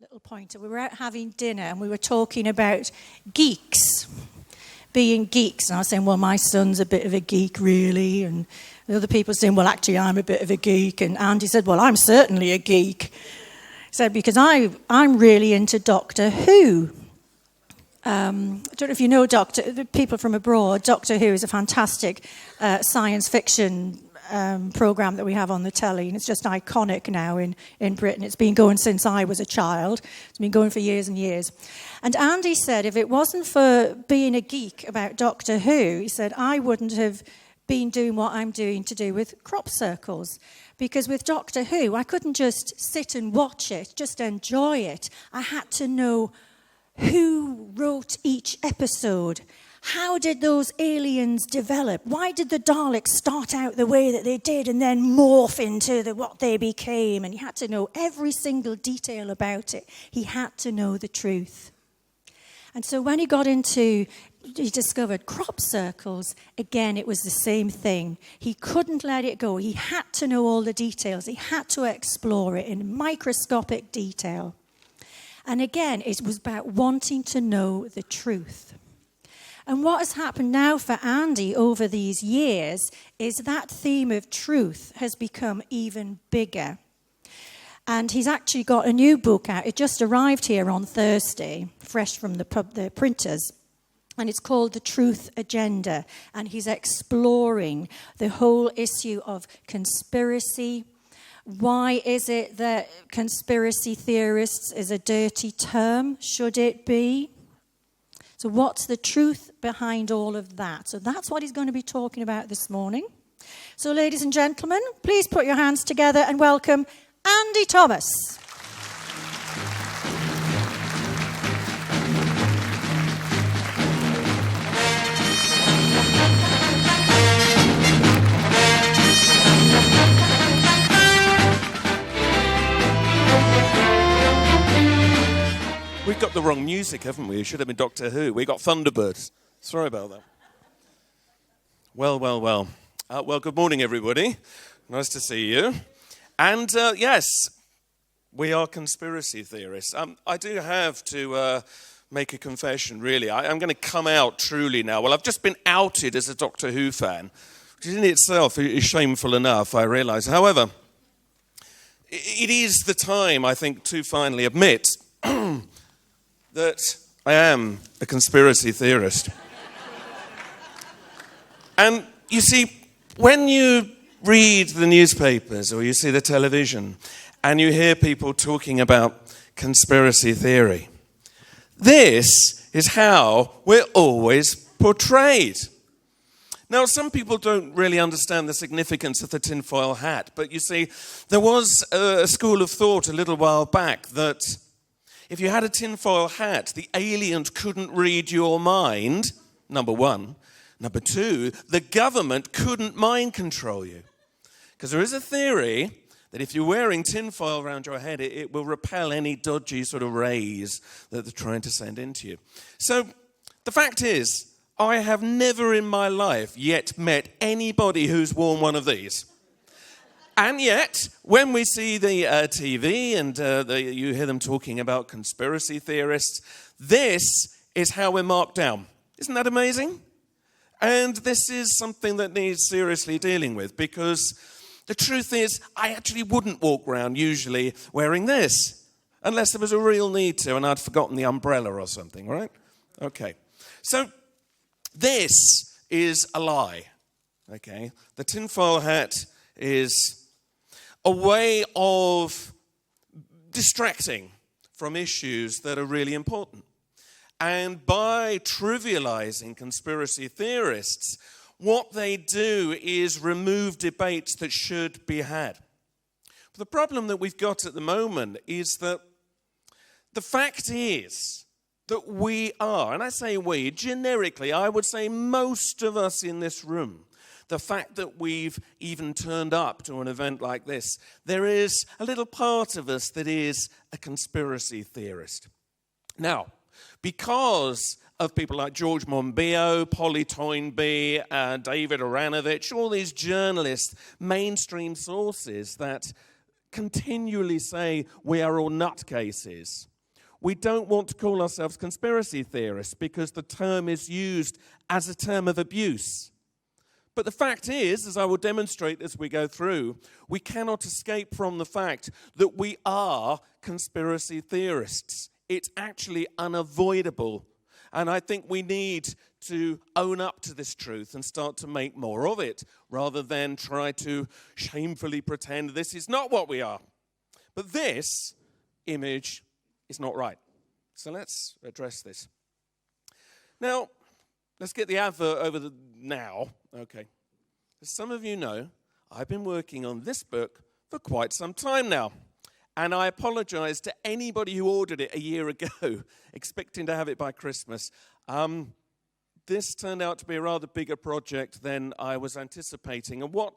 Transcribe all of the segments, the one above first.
Little pointer. We were out having dinner and we were talking about geeks, being geeks. And I was saying, well, my son's a bit of a geek, really. And the other people saying, well, actually, I'm a bit of a geek. And Andy said, well, I'm certainly a geek. He said, because I'm really into Doctor Who. I don't know if you know people from abroad. Doctor Who is a fantastic science fiction programme that we have on the telly, and it's just iconic now in Britain. It's been going since I was a child. It's been going for years and years. And Andy said if it wasn't for being a geek about Doctor Who, he said, I wouldn't have been doing what I'm doing to do with crop circles. Because with Doctor Who, I couldn't just sit and watch it, just enjoy it. I had to know who wrote each episode. How did those aliens develop? Why did the Daleks start out the way that they did and then morph into what they became? And he had to know every single detail about it. He had to know the truth. And so when he discovered crop circles, again, it was the same thing. He couldn't let it go. He had to know all the details. He had to explore it in microscopic detail. And again, it was about wanting to know the truth. And what has happened now for Andy over these years is that theme of truth has become even bigger. And he's actually got a new book out. It just arrived here on Thursday, fresh from the printers. And it's called The Truth Agenda. And he's exploring the whole issue of conspiracy. Why is it that conspiracy theorists is a dirty term? Should it be? So what's the truth behind all of that? So that's what he's going to be talking about this morning. So ladies and gentlemen, please put your hands together and welcome Andy Thomas. We've got the wrong music, haven't we? It should have been Doctor Who. We got Thunderbirds. Sorry about that. Well. Well, good morning, everybody. Nice to see you. And yes, we are conspiracy theorists. I do have to make a confession, really. I'm going to come out truly now. Well, I've just been outed as a Doctor Who fan, which in itself is shameful enough, I realise. However, it is the time, I think, to finally admit that I am a conspiracy theorist. And you see, when you read the newspapers or you see the television and you hear people talking about conspiracy theory, this is how we're always portrayed. Now, some people don't really understand the significance of the tinfoil hat, but you see, there was a school of thought a little while back that if you had a tinfoil hat, the aliens couldn't read your mind, number one. Number two, the government couldn't mind control you. Because there is a theory that if you're wearing tinfoil around your head, it will repel any dodgy sort of rays that they're trying to send into you. So the fact is, I have never in my life yet met anybody who's worn one of these. And yet, when we see the TV and you hear them talking about conspiracy theorists, this is how we're marked down. Isn't that amazing? And this is something that needs seriously dealing with, because the truth is, I actually wouldn't walk around usually wearing this, unless there was a real need to, and I'd forgotten the umbrella or something, right? Okay. So, this is a lie, okay? The tinfoil hat is a way of distracting from issues that are really important. And by trivialising conspiracy theorists, what they do is remove debates that should be had. But the problem that we've got at the moment is that the fact is that we are, and I say we, generically, I would say most of us in this room, the fact that we've even turned up to an event like this, there is a little part of us that is a conspiracy theorist. Now, because of people like George Monbiot, Polly Toynbee, David Renovage, all these journalists, mainstream sources that continually say we are all nutcases. We don't want to call ourselves conspiracy theorists because the term is used as a term of abuse. But the fact is, as I will demonstrate as we go through, we cannot escape from the fact that we are conspiracy theorists. It's actually unavoidable. And I think we need to own up to this truth and start to make more of it, rather than try to shamefully pretend this is not what we are. But this image is not right. So let's address this. Now, let's get the advert over the now. Okay. As some of you know, I've been working on this book for quite some time now. And I apologize to anybody who ordered it a year ago, expecting to have it by Christmas. This turned out to be a rather bigger project than I was anticipating. And what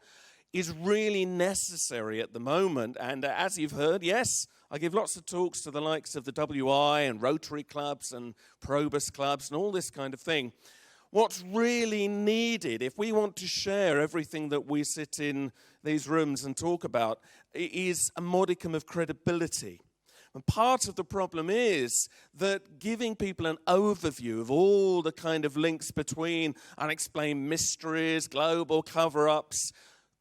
is really necessary at the moment, and as you've heard, yes, I give lots of talks to the likes of the WI and Rotary clubs and Probus clubs and all this kind of thing. What's really needed, if we want to share everything that we sit in these rooms and talk about, is a modicum of credibility. And part of the problem is that giving people an overview of all the kind of links between unexplained mysteries, global cover-ups,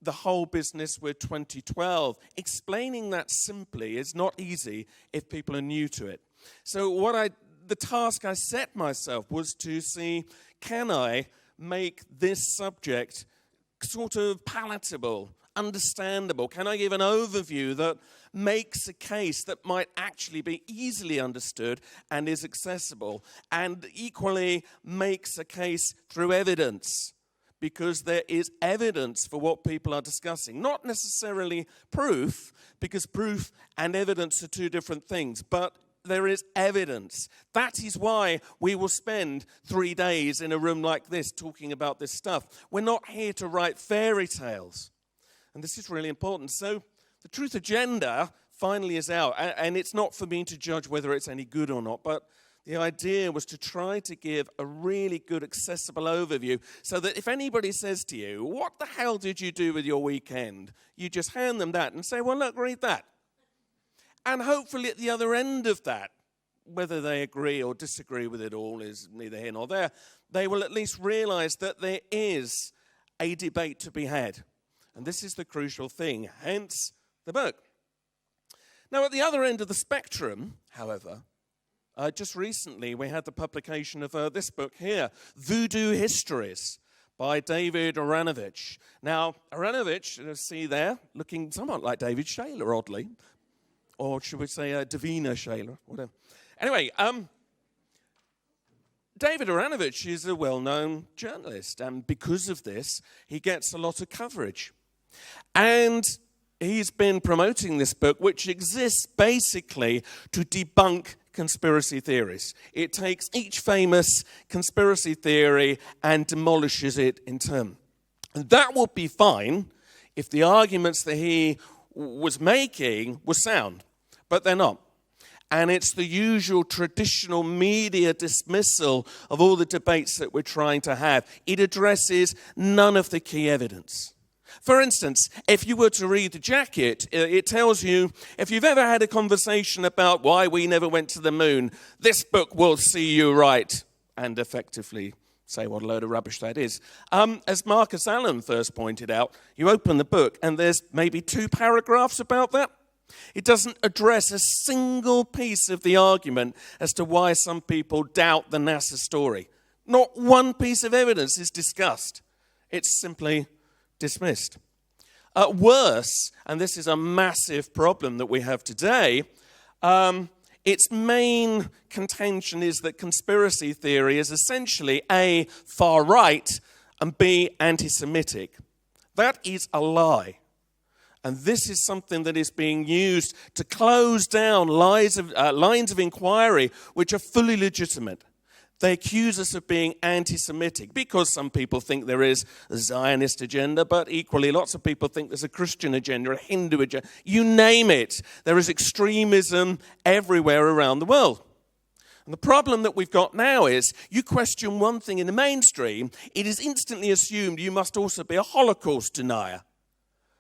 the whole business with 2012, explaining that simply is not easy if people are new to it. So the task I set myself was to see, can I make this subject sort of palatable, understandable? Can I give an overview that makes a case that might actually be easily understood and is accessible, and equally makes a case through evidence? Because there is evidence for what people are discussing. Not necessarily proof, because proof and evidence are two different things, but there is evidence. That is why we will spend 3 days in a room like this talking about this stuff. We're not here to write fairy tales. And this is really important. So the truth agenda finally is out. And it's not for me to judge whether it's any good or not, but the idea was to try to give a really good, accessible overview so that if anybody says to you, what the hell did you do with your weekend? You just hand them that and say, well, look, read that. And hopefully at the other end of that, whether they agree or disagree with it all is neither here nor there, they will at least realize that there is a debate to be had. And this is the crucial thing, hence the book. Now, at the other end of the spectrum, however, just recently we had the publication of this book here, Voodoo Histories, by David Renovage. Now, Renovage, see there, looking somewhat like David Shaler, oddly. Or should we say Davina Shaler, whatever. Anyway, David Renovage is a well-known journalist, and because of this, he gets a lot of coverage. And he's been promoting this book, which exists basically to debunk conspiracy theories. It takes each famous conspiracy theory and demolishes it in turn. And that would be fine if the arguments that he was making were sound, but they're not. And it's the usual traditional media dismissal of all the debates that we're trying to have. It addresses none of the key evidence. For instance, if you were to read the jacket, it tells you, if you've ever had a conversation about why we never went to the moon, this book will see you right, and effectively say what a load of rubbish that is. As Marcus Allen first pointed out, you open the book and there's maybe 2 paragraphs about that. It doesn't address a single piece of the argument as to why some people doubt the NASA story. Not one piece of evidence is discussed. It's simply dismissed. Worse, and this is a massive problem that we have today, its main contention is that conspiracy theory is essentially A, far right, and B, anti-Semitic. That is a lie. And this is something that is being used to close down lines of inquiry which are fully legitimate. They accuse us of being anti-Semitic because some people think there is a Zionist agenda, but equally lots of people think there's a Christian agenda, a Hindu agenda. You name it. There is extremism everywhere around the world. And the problem that we've got now is you question one thing in the mainstream, it is instantly assumed you must also be a Holocaust denier.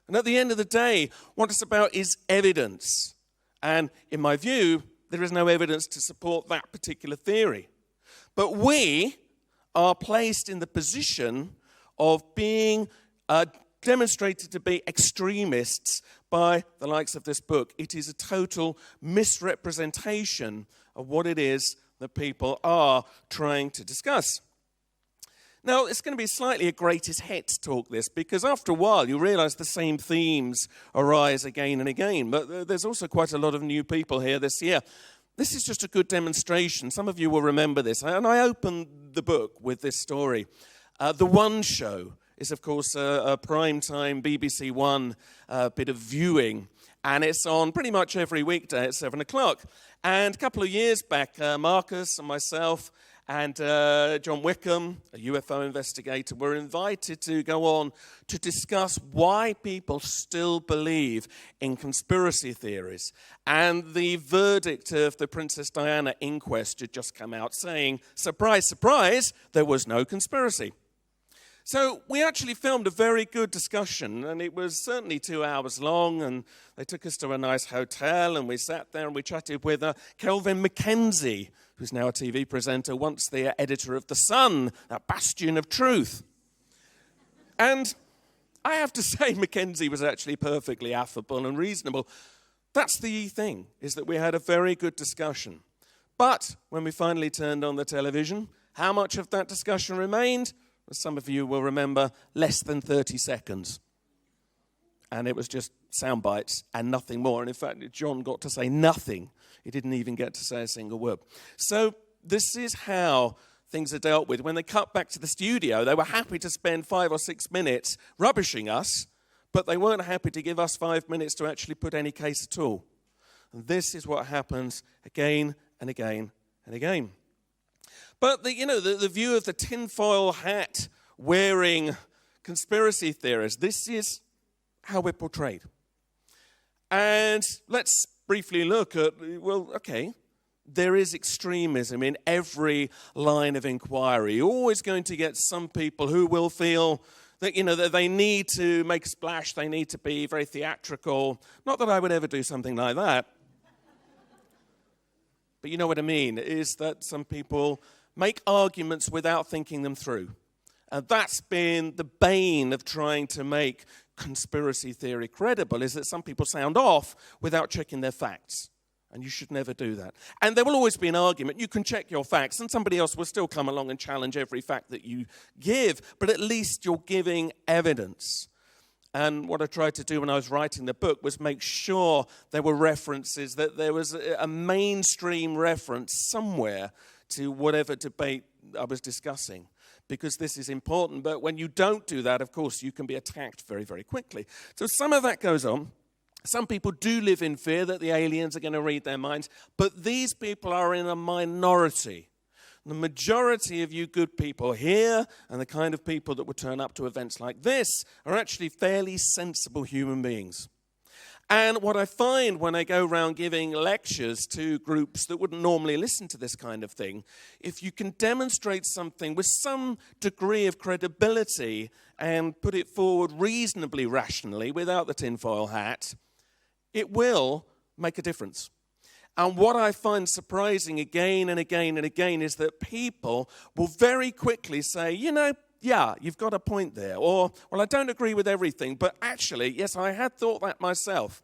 And at the end of the day, what it's about is evidence. And in my view, there is no evidence to support that particular theory. But we are placed in the position of being demonstrated to be extremists by the likes of this book. It is a total misrepresentation of what it is that people are trying to discuss. Now, it's going to be slightly a greatest hits talk, this, because after a while you realise the same themes arise again and again. But there's also quite a lot of new people here this year. This is just a good demonstration. Some of you will remember this. And I opened the book with this story. The One Show is, of course, a prime-time BBC One bit of viewing. And it's on pretty much every weekday at 7 o'clock. And a couple of years back, Marcus and myself and John Wickham, a UFO investigator, were invited to go on to discuss why people still believe in conspiracy theories. And the verdict of the Princess Diana inquest had just come out saying, surprise, surprise, there was no conspiracy. So we actually filmed a very good discussion, and it was certainly 2 hours long, and they took us to a nice hotel, and we sat there and we chatted with Kelvin Mackenzie, who's now a TV presenter, once the editor of The Sun, that bastion of truth. And I have to say, Mackenzie was actually perfectly affable and reasonable. That's the thing, is that we had a very good discussion. But when we finally turned on the television, how much of that discussion remained? As some of you will remember, less than 30 seconds. And it was just sound bites and nothing more. And in fact, John got to say nothing. He didn't even get to say a single word. So this is how things are dealt with. When they cut back to the studio, they were happy to spend 5 or 6 minutes rubbishing us, but they weren't happy to give us 5 minutes to actually put any case at all. And this is what happens again and again and again. But the view of the tinfoil hat wearing conspiracy theorists, this is how we're portrayed. And let's briefly look at, well, okay, there is extremism in every line of inquiry. You're always going to get some people who will feel that, that they need to make a splash, they need to be very theatrical. Not that I would ever do something like that. But you know what I mean, is that some people make arguments without thinking them through. And that's been the bane of trying to make conspiracy theory credible, is that some people sound off without checking their facts. And you should never do that. And there will always be an argument. You can check your facts, and somebody else will still come along and challenge every fact that you give, but at least you're giving evidence. And what I tried to do when I was writing the book was make sure there were references, that there was a mainstream reference somewhere to whatever debate I was discussing, because this is important. But when you don't do that, of course, you can be attacked very, very quickly. So some of that goes on. Some people do live in fear that the aliens are going to read their minds, but these people are in a minority. The majority of you good people here, and the kind of people that would turn up to events like this, are actually fairly sensible human beings. And what I find when I go around giving lectures to groups that wouldn't normally listen to this kind of thing, if you can demonstrate something with some degree of credibility and put it forward reasonably rationally without the tinfoil hat, it will make a difference. And what I find surprising again and again and again is that people will very quickly say, yeah, you've got a point there. Or, well, I don't agree with everything, but actually, yes, I had thought that myself.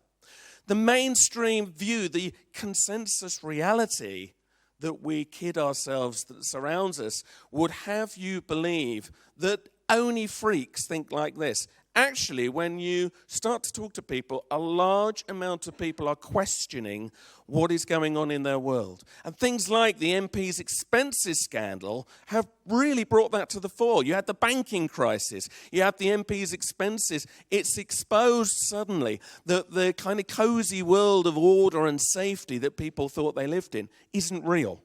The mainstream view, the consensus reality that we kid ourselves that surrounds us, would have you believe that only freaks think like this. Actually, when you start to talk to people, a large amount of people are questioning what is going on in their world. And things like the MP's expenses scandal have really brought that to the fore. You had the banking crisis. You had the MP's expenses. It's exposed suddenly that the kind of cozy world of order and safety that people thought they lived in isn't real.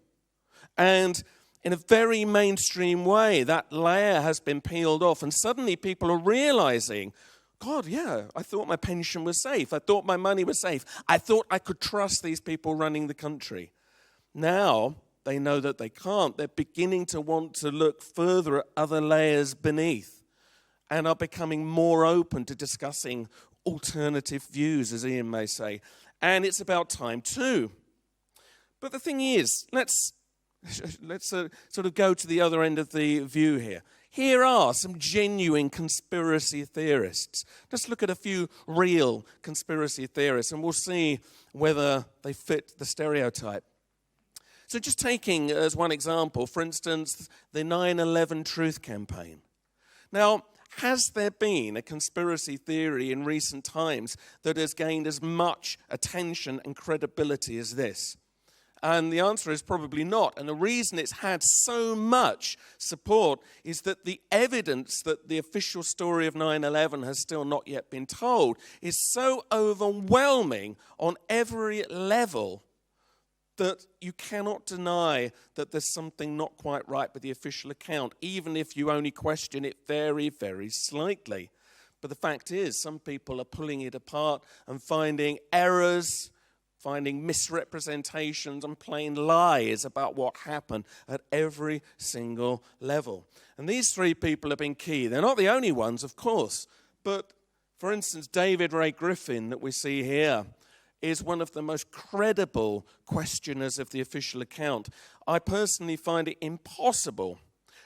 And in a very mainstream way, that layer has been peeled off, and suddenly people are realizing, God, yeah, I thought my pension was safe. I thought my money was safe. I thought I could trust these people running the country. Now, they know that they can't. They're beginning to want to look further at other layers beneath and are becoming more open to discussing alternative views, as Ian may say. And it's about time too. But the thing is, let's sort of go to the other end of the view here. Here are some genuine conspiracy theorists. Just look at a few real conspiracy theorists and we'll see whether they fit the stereotype. So just taking as one example, for instance, the 9/11 Truth Campaign. Now, has there been a conspiracy theory in recent times that has gained as much attention and credibility as this? And the answer is probably not. And the reason it's had so much support is that the evidence that the official story of 9/11 has still not yet been told is so overwhelming on every level that you cannot deny that there's something not quite right with the official account, even if you only question it very, very slightly. But the fact is, some people are pulling it apart and finding errors, finding misrepresentations and plain lies about what happened at every single level. And these three people have been key. They're not the only ones, of course. But, for instance, David Ray Griffin that we see here is one of the most credible questioners of the official account. I personally find it impossible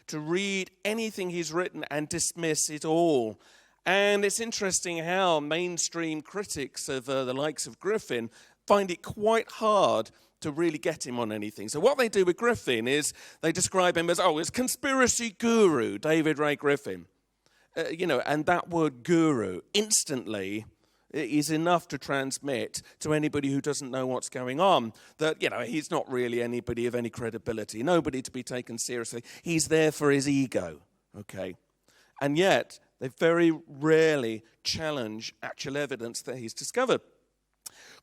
to read anything he's written and dismiss it all. And it's interesting how mainstream critics of the likes of Griffin find it quite hard to really get him on anything. So what they do with Griffin is they describe him as, it's conspiracy guru, David Ray Griffin. And that word guru instantly is enough to transmit to anybody who doesn't know what's going on that, he's not really anybody of any credibility, nobody to be taken seriously. He's there for his ego, okay? And yet, they very rarely challenge actual evidence that he's discovered.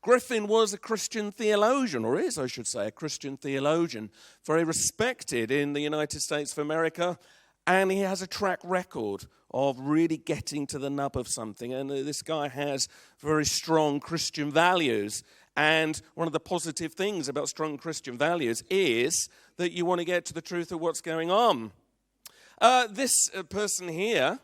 Griffin was a Christian theologian, or is, I should say, a Christian theologian, very respected in the United States of America, and he has a track record of really getting to the nub of something. And this guy has very strong Christian values. And one of the positive things about strong Christian values is that you want to get to the truth of what's going on. This person here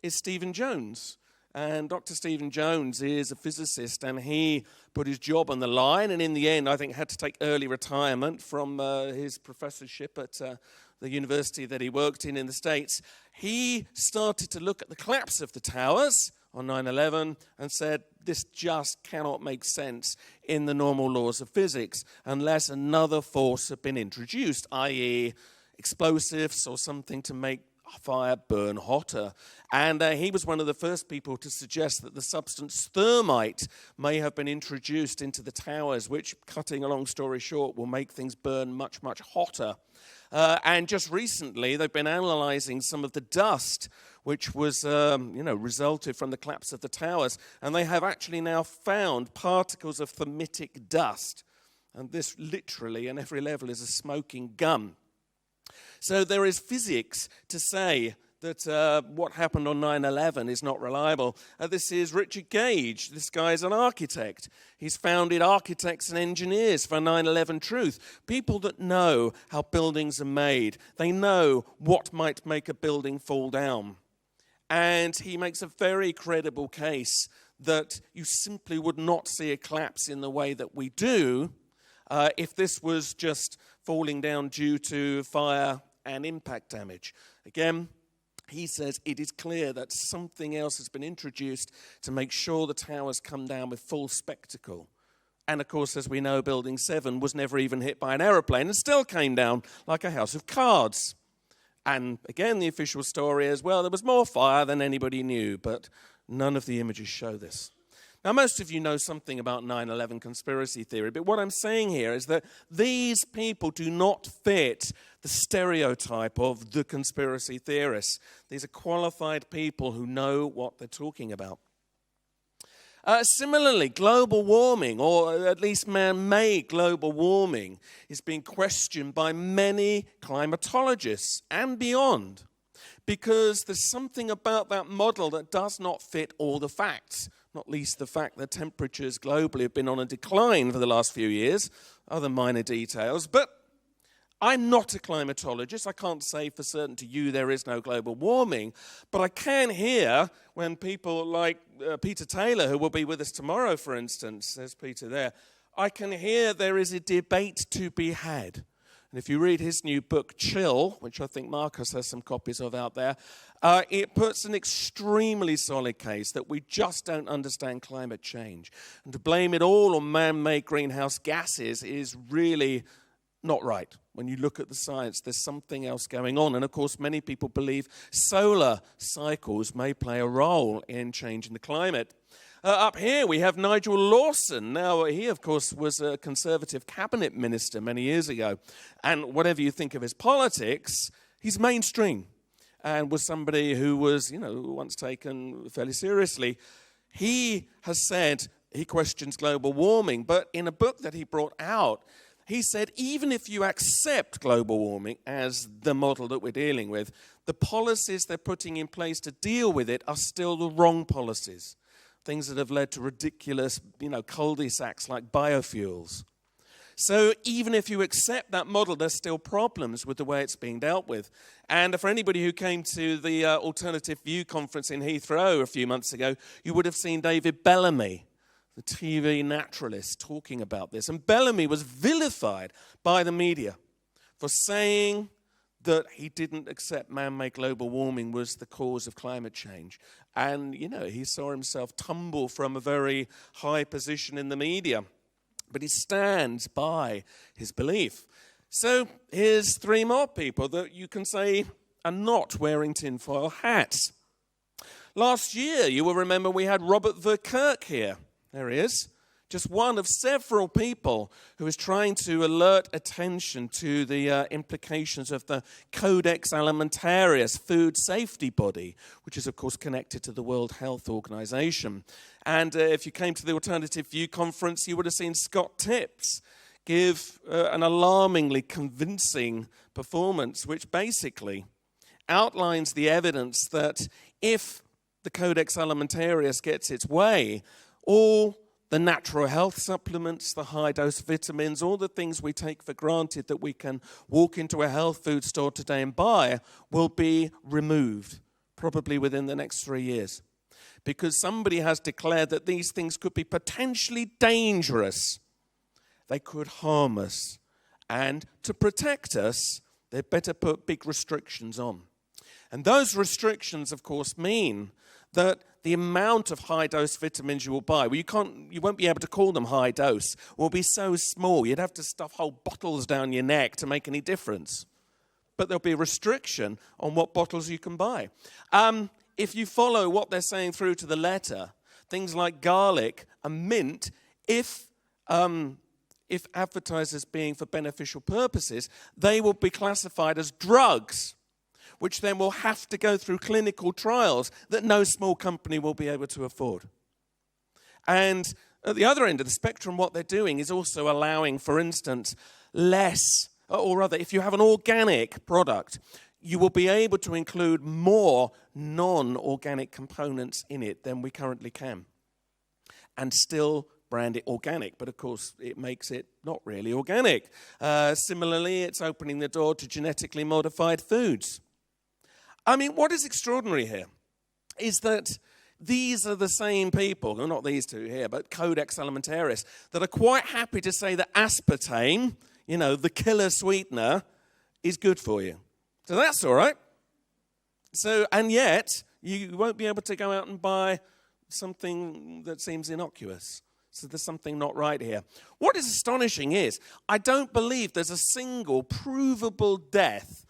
is Stephen Jones. And Dr. Stephen Jones is a physicist, and he put his job on the line, and in the end, I think, had to take early retirement from his professorship at the university that he worked in the States. He started to look at the collapse of the towers on 9/11 and said, this just cannot make sense in the normal laws of physics unless another force had been introduced, i.e. explosives or something to make fire burn hotter. And he was one of the first people to suggest that the substance thermite may have been introduced into the towers, which, cutting a long story short, will make things burn much, much hotter. And just recently, they've been analysing some of the dust which was, resulted from the collapse of the towers. And they have actually now found particles of thermitic dust. And this literally, on every level, is a smoking gun. So there is physics to say that what happened on 9/11 is not reliable. This is Richard Gage. This guy is an architect. He's founded Architects and Engineers for 9/11 Truth. People that know how buildings are made. They know what might make a building fall down. And he makes a very credible case that you simply would not see a collapse in the way that we do if this was just falling down due to fire and impact damage. Again, he says it is clear that something else has been introduced to make sure the towers come down with full spectacle. And of course, as we know, Building 7 was never even hit by an aeroplane and still came down like a house of cards. And again, the official story is, well, there was more fire than anybody knew, but none of the images show this. Now, most of you know something about 9/11 conspiracy theory, but what I'm saying here is that these people do not fit the stereotype of the conspiracy theorists. These are qualified people who know what they're talking about. Similarly, global warming, or at least man-made global warming, is being questioned by many climatologists and beyond, because there's something about that model that does not fit all the facts, not least the fact that temperatures globally have been on a decline for the last few years, other minor details. But I'm not a climatologist. I can't say for certain to you there is no global warming, but I can hear when people like Peter Taylor, who will be with us tomorrow, for instance, there's Peter there, I can hear there is a debate to be had. And if you read his new book, Chill, which I think Marcus has some copies of out there, it puts an extremely solid case that we just don't understand climate change. And to blame it all on man-made greenhouse gases is really not right. When you look at the science, there's something else going on. And of course, many people believe solar cycles may play a role in changing the climate. Up here, we have Nigel Lawson. Now, he, of course, was a Conservative cabinet minister many years ago. And whatever you think of his politics, he's mainstream and was somebody who was, once taken fairly seriously. He has said he questions global warming, but in a book that he brought out, he said, even if you accept global warming as the model that we're dealing with, the policies they're putting in place to deal with it are still the wrong policies. Things that have led to ridiculous, cul-de-sacs like biofuels. So even if you accept that model, there's still problems with the way it's being dealt with. And for anybody who came to the Alternative View conference in Heathrow a few months ago, you would have seen David Bellamy, the TV naturalist, talking about this. And Bellamy was vilified by the media for saying that he didn't accept man-made global warming was the cause of climate change. And, he saw himself tumble from a very high position in the media. But he stands by his belief. So here's 3 more people that you can say are not wearing tinfoil hats. Last year, you will remember we had Robert Verkerk here. There he is. Just one of several people who is trying to alert attention to the implications of the Codex Alimentarius food safety body, which is, of course, connected to the World Health Organization. And if you came to the Alternative View conference, you would have seen Scott Tipps give an alarmingly convincing performance, which basically outlines the evidence that if the Codex Alimentarius gets its way, all the natural health supplements, the high-dose vitamins, all the things we take for granted that we can walk into a health food store today and buy will be removed, probably within the next 3 years. Because somebody has declared that these things could be potentially dangerous. They could harm us. And to protect us, they'd better put big restrictions on. And those restrictions, of course, mean that the amount of high-dose vitamins you will buy, you won't be able to call them high-dose, will be so small you'd have to stuff whole bottles down your neck to make any difference. But there'll be a restriction on what bottles you can buy. If you follow what they're saying through to the letter, things like garlic and mint, if advertised as being for beneficial purposes, they will be classified as drugs, which then will have to go through clinical trials that no small company will be able to afford. And at the other end of the spectrum, what they're doing is also allowing, for instance, if you have an organic product, you will be able to include more non-organic components in it than we currently can, and still brand it organic, but of course it makes it not really organic. Similarly, it's opening the door to genetically modified foods. I mean, what is extraordinary here is that these are the same people, well, not these two here, but Codex Alimentarius, that are quite happy to say that aspartame, the killer sweetener, is good for you. So that's all right. And yet, you won't be able to go out and buy something that seems innocuous. So there's something not right here. What is astonishing is, I don't believe there's a single provable death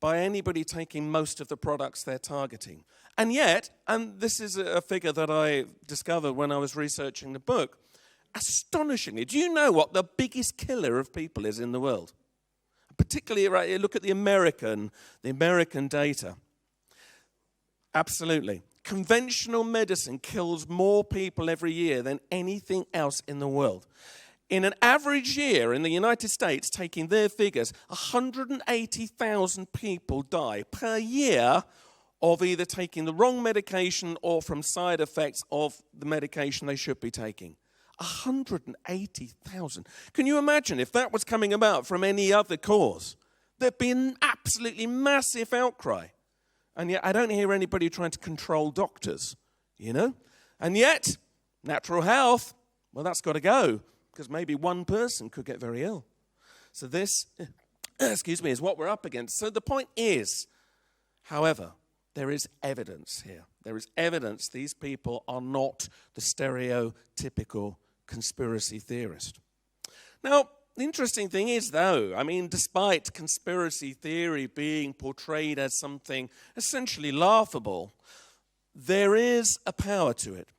by anybody taking most of the products they're targeting. And yet, and this is a figure that I discovered when I was researching the book, astonishingly, do you know what the biggest killer of people is in the world? Particularly, look at the American data. Absolutely. Conventional medicine kills more people every year than anything else in the world. In an average year in the United States, taking their figures, 180,000 people die per year of either taking the wrong medication or from side effects of the medication they should be taking. 180,000. Can you imagine if that was coming about from any other cause? There'd be an absolutely massive outcry. And yet I don't hear anybody trying to control doctors, you know? And yet, natural health, well, that's got to go, because maybe one person could get very ill. So this, is what we're up against. So the point is, however, there is evidence here. There is evidence these people are not the stereotypical conspiracy theorist. Now, the interesting thing is, though, I mean, despite conspiracy theory being portrayed as something essentially laughable, there is a power to it.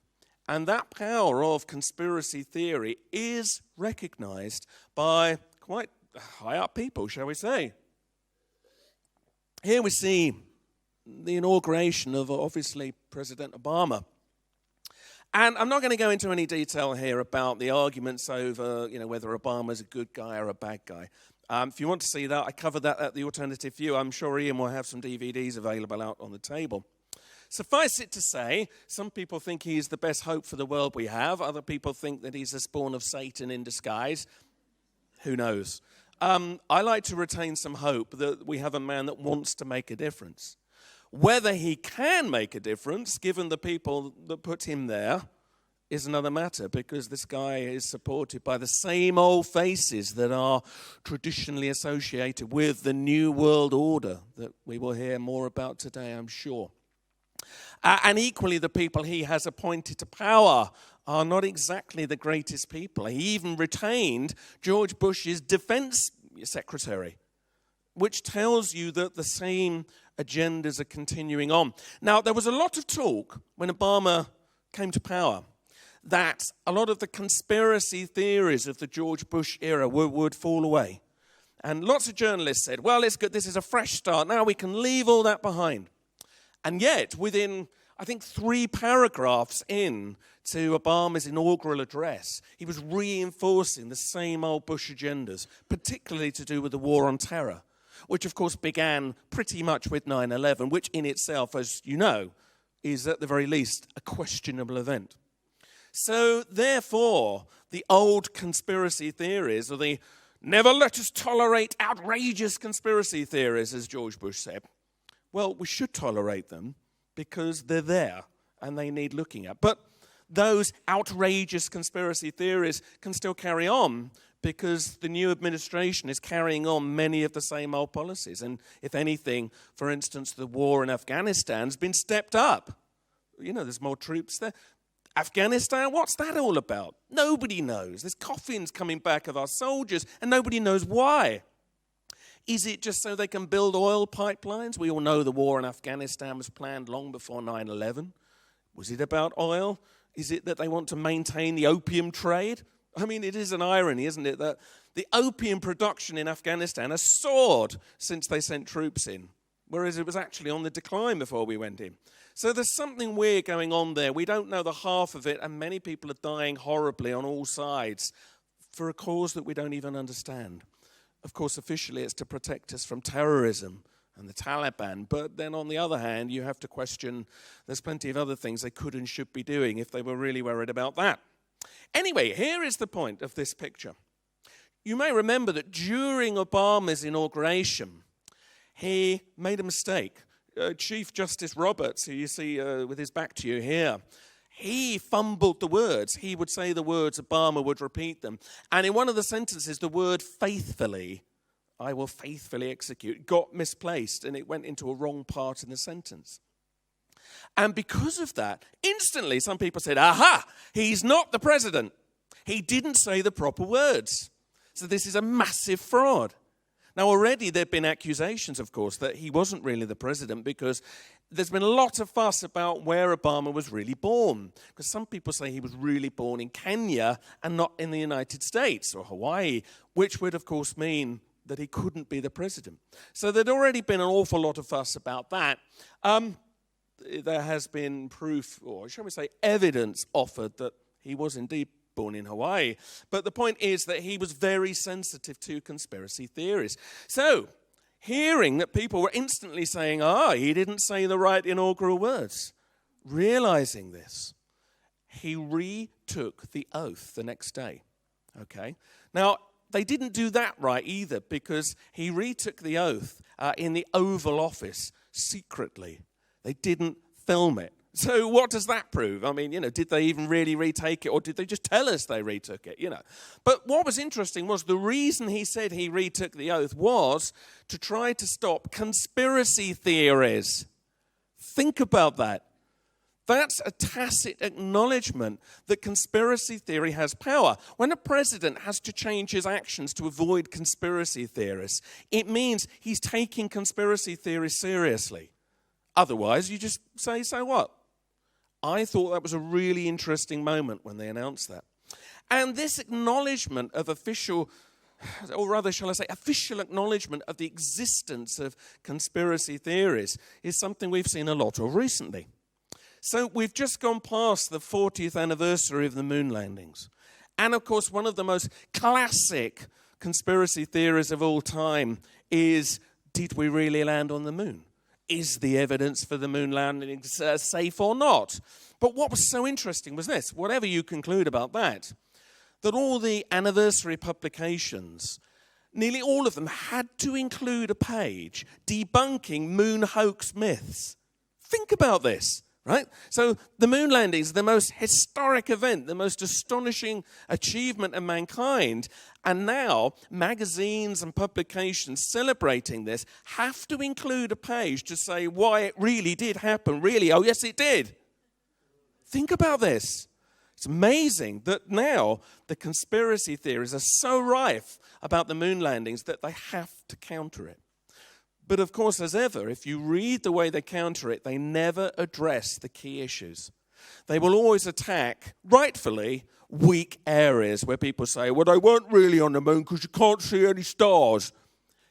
And that power of conspiracy theory is recognized by quite high-up people, shall we say. Here we see the inauguration of, obviously, President Obama. And I'm not going to go into any detail here about the arguments over, whether Obama's a good guy or a bad guy. If you want to see that, I covered that at the Alternative View. I'm sure Ian will have some DVDs available out on the table. Suffice it to say, some people think he's the best hope for the world we have. Other people think that he's a spawn of Satan in disguise. Who knows? I like to retain some hope that we have a man that wants to make a difference. Whether he can make a difference, given the people that put him there, is another matter, because this guy is supported by the same old faces that are traditionally associated with the New World Order that we will hear more about today, I'm sure. And equally, the people he has appointed to power are not exactly the greatest people. He even retained George Bush's defense secretary, which tells you that the same agendas are continuing on. Now, there was a lot of talk when Obama came to power that a lot of the conspiracy theories of the George Bush era would fall away. And lots of journalists said, well, it's good, this is a fresh start, now we can leave all that behind. And yet, within, I think, 3 paragraphs in to Obama's inaugural address, he was reinforcing the same old Bush agendas, particularly to do with the war on terror, which, of course, began pretty much with 9/11, which in itself, as you know, is at the very least a questionable event. So, therefore, the old conspiracy theories, or the never let us tolerate outrageous conspiracy theories, as George Bush said, well, we should tolerate them because they're there and they need looking at. But those outrageous conspiracy theories can still carry on because the new administration is carrying on many of the same old policies. And if anything, for instance, the war in Afghanistan has been stepped up. There's more troops there. Afghanistan, what's that all about? Nobody knows. There's coffins coming back of our soldiers and nobody knows why. Is it just so they can build oil pipelines? We all know the war in Afghanistan was planned long before 9/11. Was it about oil? Is it that they want to maintain the opium trade? I mean, it is an irony, isn't it, that the opium production in Afghanistan has soared since they sent troops in, whereas it was actually on the decline before we went in. So there's something weird going on there. We don't know the half of it, and many people are dying horribly on all sides for a cause that we don't even understand. Of course, officially, it's to protect us from terrorism and the Taliban. But then on the other hand, you have to question there's plenty of other things they could and should be doing if they were really worried about that. Anyway, here is the point of this picture. You may remember that during Obama's inauguration, he made a mistake. Chief Justice Roberts, who you see with his back to you here, he fumbled the words. He would say the words, Obama would repeat them. And in one of the sentences, the word faithfully, I will faithfully execute, got misplaced and it went into a wrong part in the sentence. And because of that, instantly some people said, aha, he's not the president. He didn't say the proper words. So this is a massive fraud. Now, already there have been accusations, of course, that he wasn't really the president because there's been a lot of fuss about where Obama was really born. Because some people say he was really born in Kenya and not in the United States or Hawaii, which would, of course, mean that he couldn't be the president. So there'd already been an awful lot of fuss about that. There has been proof, or shall we say evidence offered that he was indeed born in Hawaii. But the point is that he was very sensitive to conspiracy theories. So, hearing that people were instantly saying, he didn't say the right inaugural words, realizing this, he retook the oath the next day. Okay? Now, they didn't do that right either, because he retook the oath in the Oval Office secretly. They didn't film it. So what does that prove? I mean, did they even really retake it, or did they just tell us they retook it, But what was interesting was the reason he said he retook the oath was to try to stop conspiracy theories. Think about that. That's a tacit acknowledgement that conspiracy theory has power. When a president has to change his actions to avoid conspiracy theorists, it means he's taking conspiracy theories seriously. Otherwise, you just say, so what? I thought that was a really interesting moment when they announced that. And this acknowledgement of official acknowledgement of the existence of conspiracy theories is something we've seen a lot of recently. So we've just gone past the 40th anniversary of the moon landings. And of course, one of the most classic conspiracy theories of all time is, did we really land on the moon? Is the evidence for the moon landing safe or not? But what was so interesting was this, whatever you conclude about that all the anniversary publications, nearly all of them had to include a page debunking moon hoax myths. Think about this, right? So the moon landing is the most historic event, the most astonishing achievement of mankind. And now magazines and publications celebrating this have to include a page to say why it really did happen. Really, oh yes, it did. Think about this. It's amazing that now the conspiracy theories are so rife about the moon landings that they have to counter it. But of course, as ever, if you read the way they counter it, they never address the key issues. They will always attack, rightfully, weak areas where people say, well, they weren't really on the moon because you can't see any stars.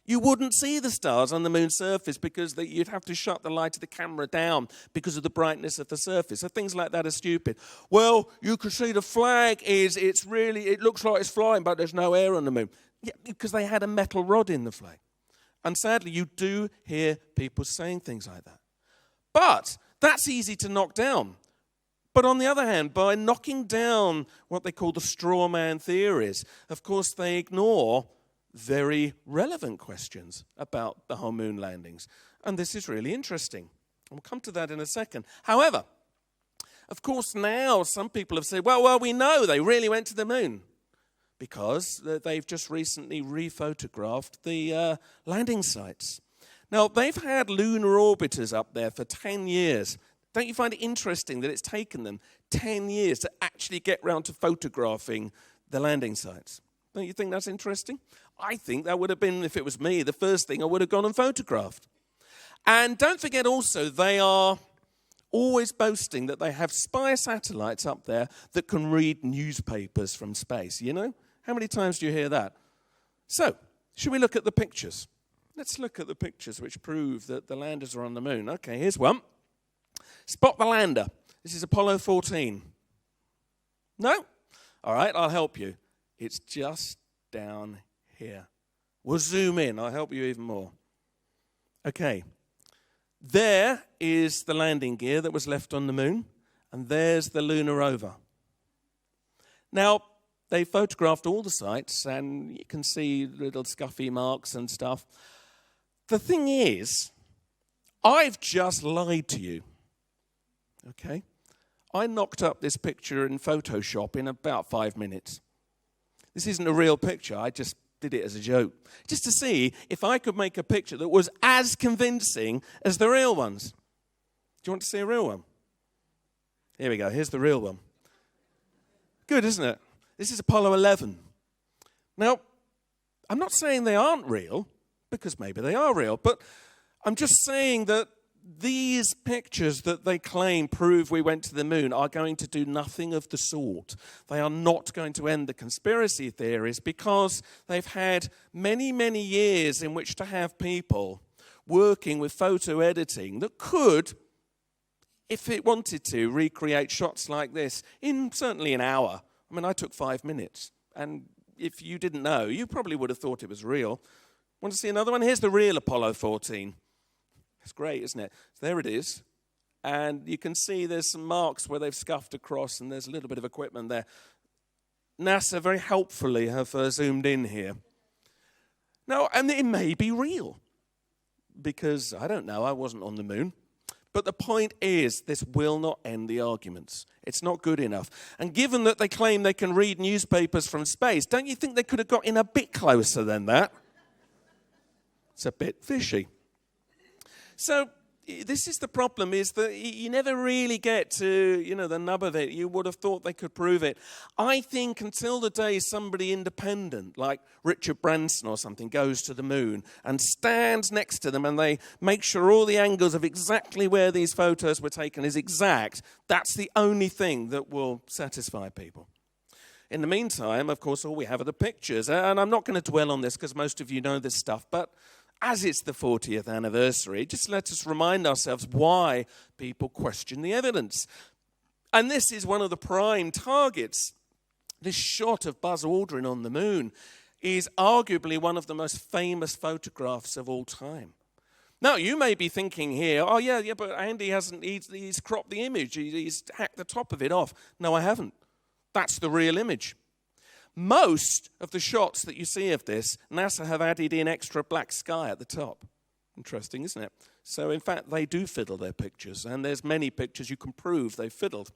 You wouldn't see the stars on the moon's surface because you'd have to shut the light of the camera down because of the brightness of the surface. So things like that are stupid. Well, you can see the flag it looks like it's flying, but there's no air on the moon. Yeah, because they had a metal rod in the flag. And sadly, you do hear people saying things like that. But that's easy to knock down. But on the other hand, by knocking down what they call the straw man theories, of course, they ignore very relevant questions about the whole moon landings. And this is really interesting. We'll come to that in a second. However, of course, now some people have said, well, we know they really went to the moon because they've just recently rephotographed the landing sites. Now, they've had lunar orbiters up there for 10 years. Don't you find it interesting that it's taken them 10 years to actually get round to photographing the landing sites? Don't you think that's interesting? I think that would have been, if it was me, the first thing I would have gone and photographed. And don't forget also, they are always boasting that they have spy satellites up there that can read newspapers from space, How many times do you hear that? So, should we look at the pictures? Let's look at the pictures which prove that the landers are on the moon. Okay, here's one. Spot the lander. This is Apollo 14. No? All right, I'll help you. It's just down here. We'll zoom in. I'll help you even more. Okay. There is the landing gear that was left on the moon, and there's the lunar rover. Now, they photographed all the sites, and you can see little scuffy marks and stuff. The thing is, I've just lied to you. Okay? I knocked up this picture in Photoshop in about 5 minutes. This isn't a real picture. I just did it as a joke. Just to see if I could make a picture that was as convincing as the real ones. Do you want to see a real one? Here we go. Here's the real one. Good, isn't it? This is Apollo 11. Now, I'm not saying they aren't real, because maybe they are real, but I'm just saying that these pictures that they claim prove we went to the moon are going to do nothing of the sort. They are not going to end the conspiracy theories because they've had many, many years in which to have people working with photo editing that could, if it wanted to, recreate shots like this in certainly an hour. I mean, I took 5 minutes. And if you didn't know, you probably would have thought it was real. Want to see another one? Here's the real Apollo 14. It's great, isn't it? So there it is. And you can see there's some marks where they've scuffed across, and there's a little bit of equipment there. NASA very helpfully have zoomed in here. Now, and it may be real, because, I don't know, I wasn't on the moon. But the point is, this will not end the arguments. It's not good enough. And given that they claim they can read newspapers from space, don't you think they could have got in a bit closer than that? It's a bit fishy. So this is the problem, is that you never really get to, the nub of it. You would have thought they could prove it. I think until the day somebody independent, like Richard Branson or something, goes to the moon and stands next to them and they make sure all the angles of exactly where these photos were taken is exact, that's the only thing that will satisfy people. In the meantime, of course, all we have are the pictures. And I'm not going to dwell on this because most of you know this stuff, but as it's the 40th anniversary, just let us remind ourselves why people question the evidence. And this is one of the prime targets. This shot of Buzz Aldrin on the moon is arguably one of the most famous photographs of all time. Now, you may be thinking here, oh, yeah, but Andy he's cropped the image, he's hacked the top of it off. No, I haven't. That's the real image. Most of the shots that you see of this, NASA have added in extra black sky at the top. Interesting, isn't it? So, in fact, they do fiddle their pictures, and there's many pictures you can prove they've fiddled.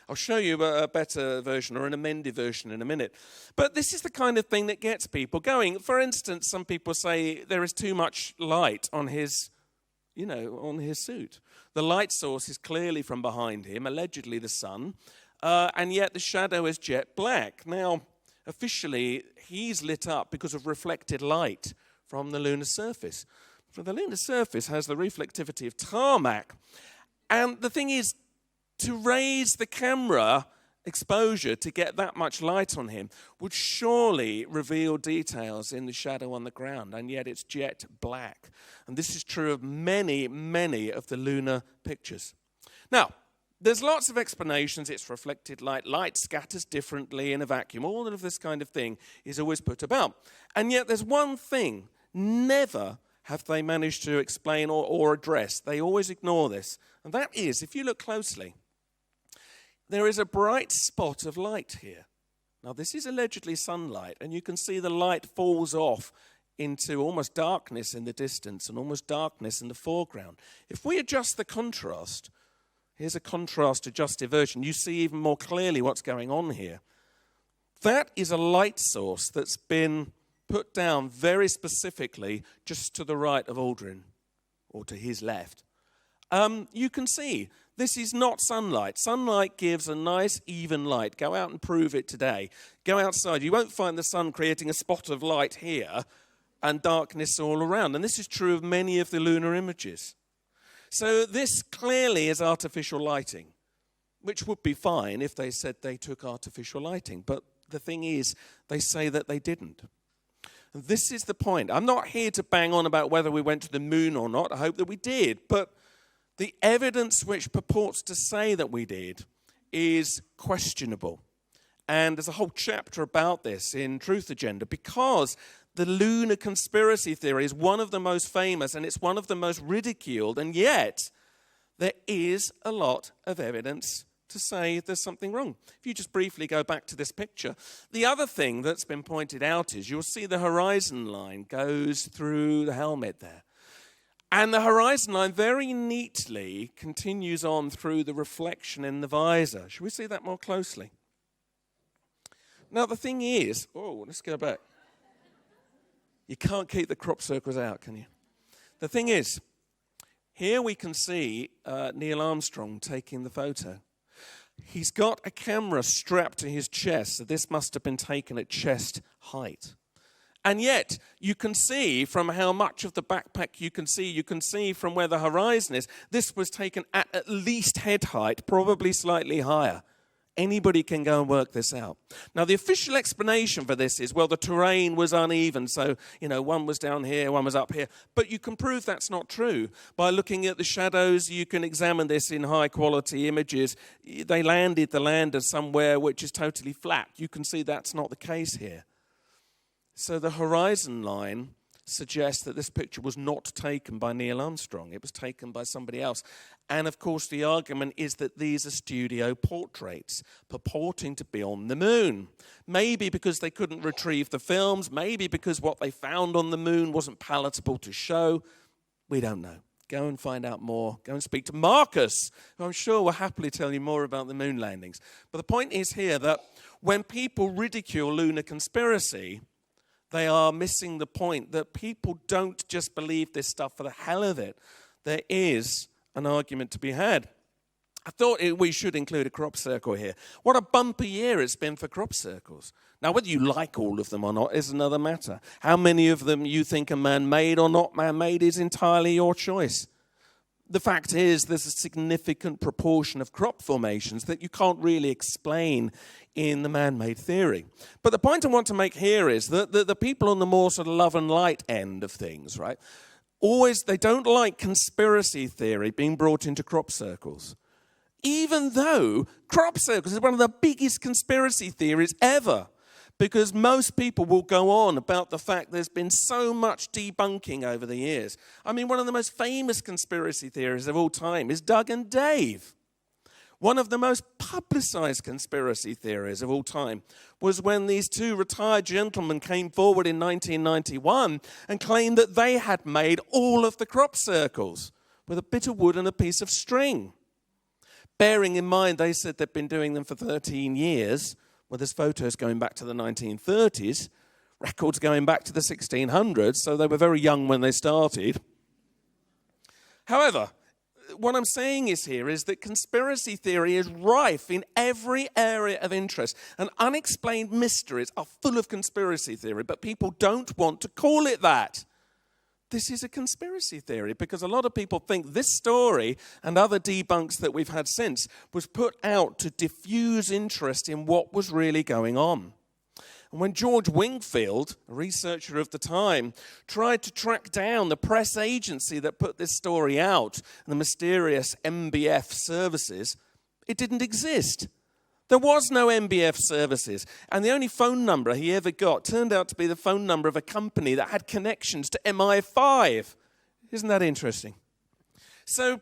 I'll show you a better version or an amended version in a minute. But this is the kind of thing that gets people going. For instance, some people say there is too much light on his suit. The light source is clearly from behind him, allegedly the sun, and yet the shadow is jet black. Now, officially, he's lit up because of reflected light from the lunar surface. So the lunar surface has the reflectivity of tarmac. And the thing is, to raise the camera exposure to get that much light on him would surely reveal details in the shadow on the ground, and yet it's jet black. And this is true of many, many of the lunar pictures. Now, there's lots of explanations. It's reflected light. Light scatters differently in a vacuum. All of this kind of thing is always put about. And yet there's one thing, never have they managed to explain or address. They always ignore this. And that is, if you look closely, there is a bright spot of light here. Now, this is allegedly sunlight, and you can see the light falls off into almost darkness in the distance and almost darkness in the foreground. If we adjust the contrast, here's a contrast-adjusted version. You see even more clearly what's going on here. That is a light source that's been put down very specifically just to the right of Aldrin, or to his left. You can see this is not sunlight. Sunlight gives a nice, even light. Go out and prove it today. Go outside. You won't find the sun creating a spot of light here and darkness all around. And this is true of many of the lunar images. So this clearly is artificial lighting, which would be fine if they said they took artificial lighting. But the thing is, they say that they didn't. And this is the point. I'm not here to bang on about whether we went to the moon or not. I hope that we did. But the evidence which purports to say that we did is questionable. And there's a whole chapter about this in Truth Agenda, because the lunar conspiracy theory is one of the most famous and it's one of the most ridiculed, and yet there is a lot of evidence to say there's something wrong. If you just briefly go back to this picture, the other thing that's been pointed out is you'll see the horizon line goes through the helmet there. And the horizon line very neatly continues on through the reflection in the visor. Should we see that more closely? Now, the thing is, let's go back. You can't keep the crop circles out, can you? The thing is, here we can see Neil Armstrong taking the photo. He's got a camera strapped to his chest, so this must have been taken at chest height. And yet, you can see from how much of the backpack you can see from where the horizon is, this was taken at least head height, probably slightly higher. Anybody can go and work this out. Now, the official explanation for this is, well, the terrain was uneven, so, one was down here, one was up here. But you can prove that's not true. By looking at the shadows, you can examine this in high-quality images. They landed the lander somewhere which is totally flat. You can see that's not the case here. So the horizon line suggests that this picture was not taken by Neil Armstrong. It was taken by somebody else. And, of course, the argument is that these are studio portraits purporting to be on the moon. Maybe because they couldn't retrieve the films, maybe because what they found on the moon wasn't palatable to show. We don't know. Go and find out more. Go and speak to Marcus, who I'm sure will happily tell you more about the moon landings. But the point is here that when people ridicule lunar conspiracy, they are missing the point that people don't just believe this stuff for the hell of it. There is an argument to be had. I thought we should include a crop circle here. What a bumpy year it's been for crop circles. Now, whether you like all of them or not is another matter. How many of them you think are man-made or not man-made is entirely your choice. The fact is there's a significant proportion of crop formations that you can't really explain in the man-made theory. But the point I want to make here is that the people on the more sort of love and light end of things, right, they don't like conspiracy theory being brought into crop circles. Even though crop circles is one of the biggest conspiracy theories ever, because most people will go on about the fact there's been so much debunking over the years. I mean, one of the most famous conspiracy theories of all time is Doug and Dave. One of the most publicized conspiracy theories of all time was when these two retired gentlemen came forward in 1991 and claimed that they had made all of the crop circles with a bit of wood and a piece of string. Bearing in mind they said they'd been doing them for 13 years. Well, there's photos going back to the 1930s, records going back to the 1600s, so they were very young when they started. However, what I'm saying is that conspiracy theory is rife in every area of interest, and unexplained mysteries are full of conspiracy theory, but people don't want to call it that. This is a conspiracy theory because a lot of people think this story and other debunks that we've had since was put out to diffuse interest in what was really going on. And when George Wingfield, a researcher of the time, tried to track down the press agency that put this story out, the mysterious MBF services, it didn't exist. There was no MBF services, and the only phone number he ever got turned out to be the phone number of a company that had connections to MI5. Isn't that interesting? So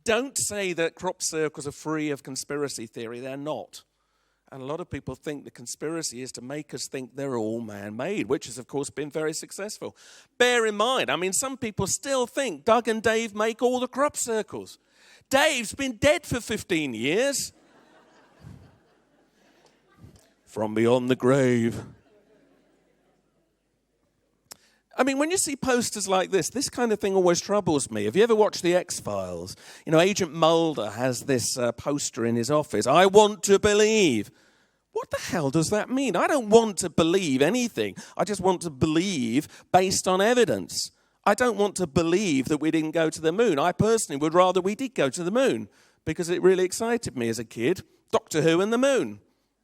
don't say that crop circles are free of conspiracy theory. They're not. And a lot of people think the conspiracy is to make us think they're all man-made, which has, of course, been very successful. Bear in mind, some people still think Doug and Dave make all the crop circles. Dave's been dead for 15 years. From beyond the grave. When you see posters like this kind of thing always troubles me. Have you ever watched The X-Files? Agent Mulder has this poster in his office. I want to believe. What the hell does that mean? I don't want to believe anything. I just want to believe based on evidence. I don't want to believe that we didn't go to the moon. I personally would rather we did go to the moon because it really excited me as a kid. Doctor Who and the moon.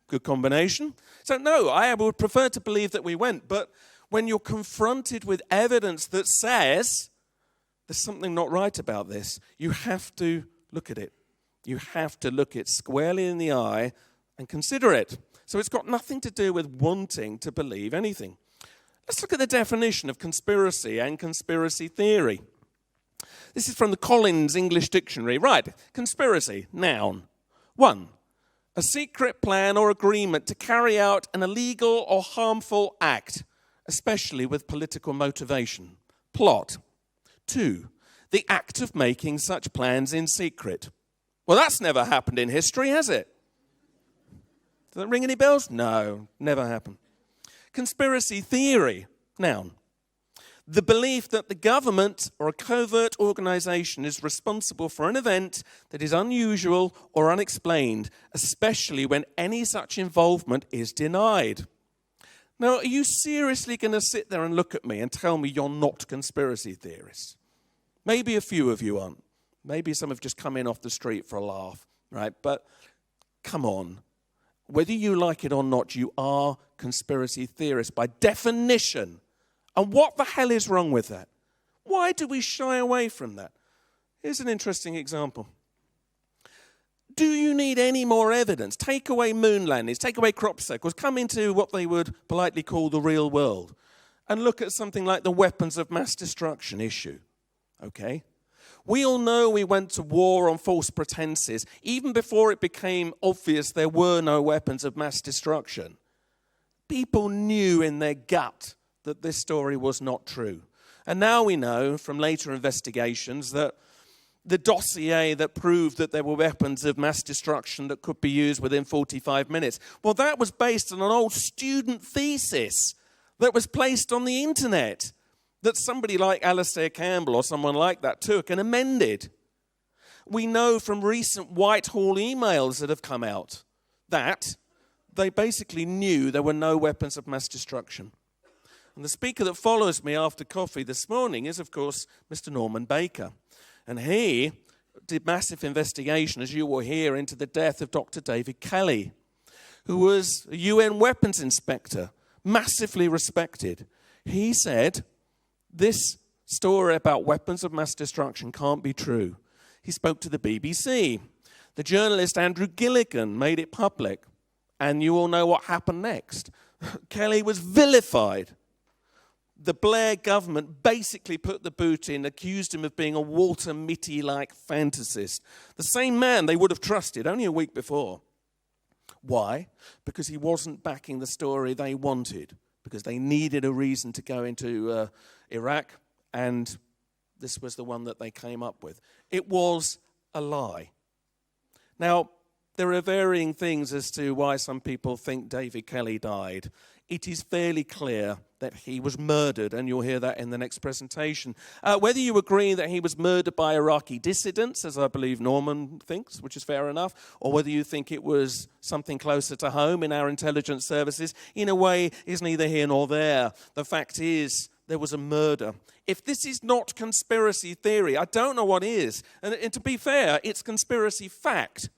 Good combination. So no, I would prefer to believe that we went, but when you're confronted with evidence that says there's something not right about this, you have to look at it. You have to look it squarely in the eye and consider it. So it's got nothing to do with wanting to believe anything. Let's look at the definition of conspiracy and conspiracy theory. This is from the Collins English Dictionary. Right, conspiracy, noun. 1. A secret plan or agreement to carry out an illegal or harmful act, especially with political motivation. Plot. 2. The act of making such plans in secret. Well, that's never happened in history, has it? Does that ring any bells? No, never happened. Conspiracy theory. Noun. The belief that the government or a covert organisation is responsible for an event that is unusual or unexplained, especially when any such involvement is denied. Now, are you seriously going to sit there and look at me and tell me you're not conspiracy theorists? Maybe a few of you aren't. Maybe some have just come in off the street for a laugh, right? But come on. Whether you like it or not, you are conspiracy theorists by definition. And what the hell is wrong with that? Why do we shy away from that? Here's an interesting example. Do you need any more evidence? Take away moon landings, take away crop circles, come into what they would politely call the real world. and look at something like the weapons of mass destruction issue, okay? We all know we went to war on false pretenses, even before it became obvious there were no weapons of mass destruction. People knew in their gut that this story was not true. And now we know from later investigations that the dossier that proved that there were weapons of mass destruction that could be used within 45 minutes, well, that was based on an old student thesis that was placed on the internet that somebody like Alistair Campbell or someone like that took and amended. We know from recent Whitehall emails that have come out that they basically knew there were no weapons of mass destruction. And the speaker that follows me after coffee this morning is, of course, Mr. Norman Baker. And he did massive investigation, as you will hear, into the death of Dr. David Kelly, who was a UN weapons inspector, massively respected. He said, this story about weapons of mass destruction can't be true. He spoke to the BBC. The journalist Andrew Gilligan made it public. And you all know what happened next. Kelly was vilified. The Blair government basically put the boot in, accused him of being a Walter Mitty-like fantasist. The same man they would have trusted only a week before. Why? Because he wasn't backing the story they wanted, because they needed a reason to go into Iraq, and this was the one that they came up with. It was a lie. Now, there are varying things as to why some people think David Kelly died. It is fairly clear that he was murdered, and you'll hear that in the next presentation. Whether you agree that he was murdered by Iraqi dissidents, as I believe Norman thinks, which is fair enough, or whether you think it was something closer to home in our intelligence services, in a way is neither here nor there. The fact is, there was a murder. If this is not conspiracy theory, I don't know what is. And to be fair, it's conspiracy fact.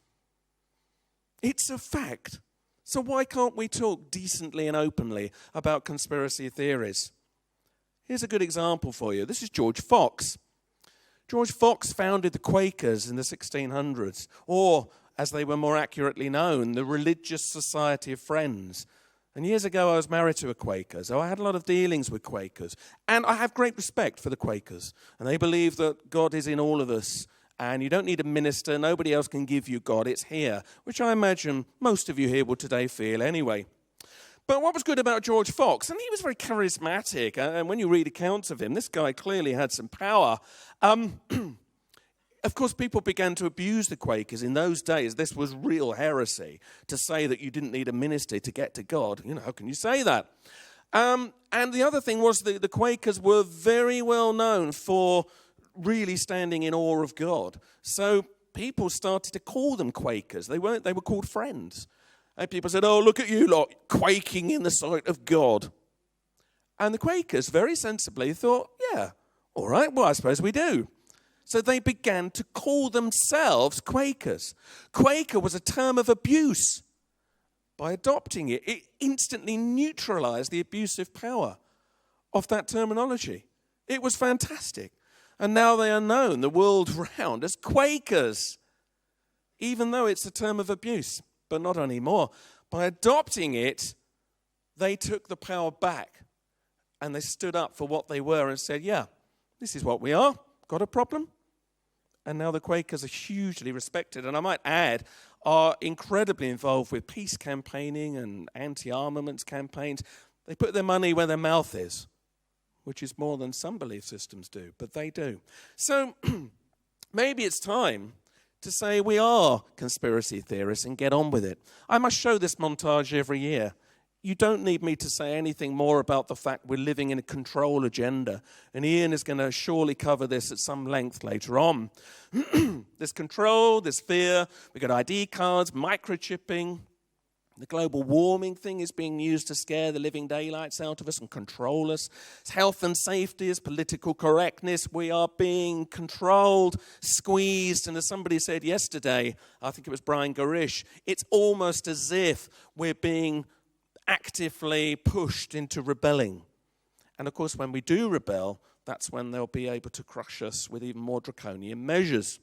It's a fact. So why can't we talk decently and openly about conspiracy theories? Here's a good example for you. This is George Fox. George Fox founded the Quakers in the 1600s, or, as they were more accurately known, the Religious Society of Friends. And years ago, I was married to a Quaker, so I had a lot of dealings with Quakers. And I have great respect for the Quakers. And they believe that God is in all of us. And you don't need a minister. Nobody else can give you God. It's here, which I imagine most of you here will today feel anyway. But what was good about George Fox? And he was very charismatic. And when you read accounts of him, this guy clearly had some power. Of course, people began to abuse the Quakers. In those days, this was real heresy, to say that you didn't need a minister to get to God. You know, how can you say that? And the other thing was the Quakers were very well known for really standing in awe of God. So people started to call them Quakers. They were called Friends. And people said, oh, look at you lot, quaking in the sight of God. And the Quakers very sensibly thought, yeah, all right, well, I suppose we do. So they began to call themselves Quakers. Quaker was a term of abuse. By adopting it, it instantly neutralized the abusive power of that terminology. It was fantastic. And now they are known the world round as Quakers, even though it's a term of abuse, but not anymore. By adopting it, they took the power back and they stood up for what they were and said, yeah, this is what we are. Got a problem? And now the Quakers are hugely respected, and I might add, are incredibly involved with peace campaigning and anti-armaments campaigns. They put their money where their mouth is, which is more than some belief systems do, but they do. So maybe it's time to say we are conspiracy theorists and get on with it. I must show this montage every year. You don't need me to say anything more about the fact we're living in a control agenda. And Ian is going to surely cover this at some length later on. There's control, there's fear, we've got ID cards, microchipping. The global warming thing is being used to scare the living daylights out of us and control us. It's health and safety, it's political correctness. We are being controlled, squeezed. And as somebody said yesterday, I think it was Brian Garish, it's almost as if we're being actively pushed into rebelling. And of course, when we do rebel, that's when they'll be able to crush us with even more draconian measures.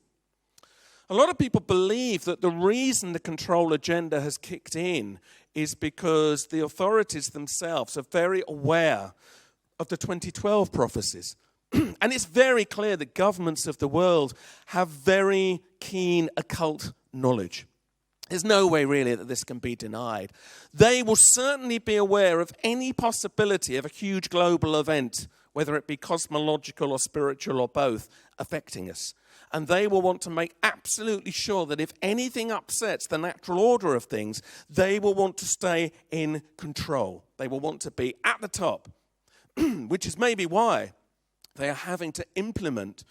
A lot of people believe that the reason the control agenda has kicked in is because the authorities themselves are very aware of the 2012 prophecies. And it's very clear that governments of the world have very keen occult knowledge. There's no way really that this can be denied. They will certainly be aware of any possibility of a huge global event, whether it be cosmological or spiritual or both, affecting us. And they will want to make absolutely sure that if anything upsets the natural order of things, they will want to stay in control. They will want to be at the top, which is maybe why they are having to implement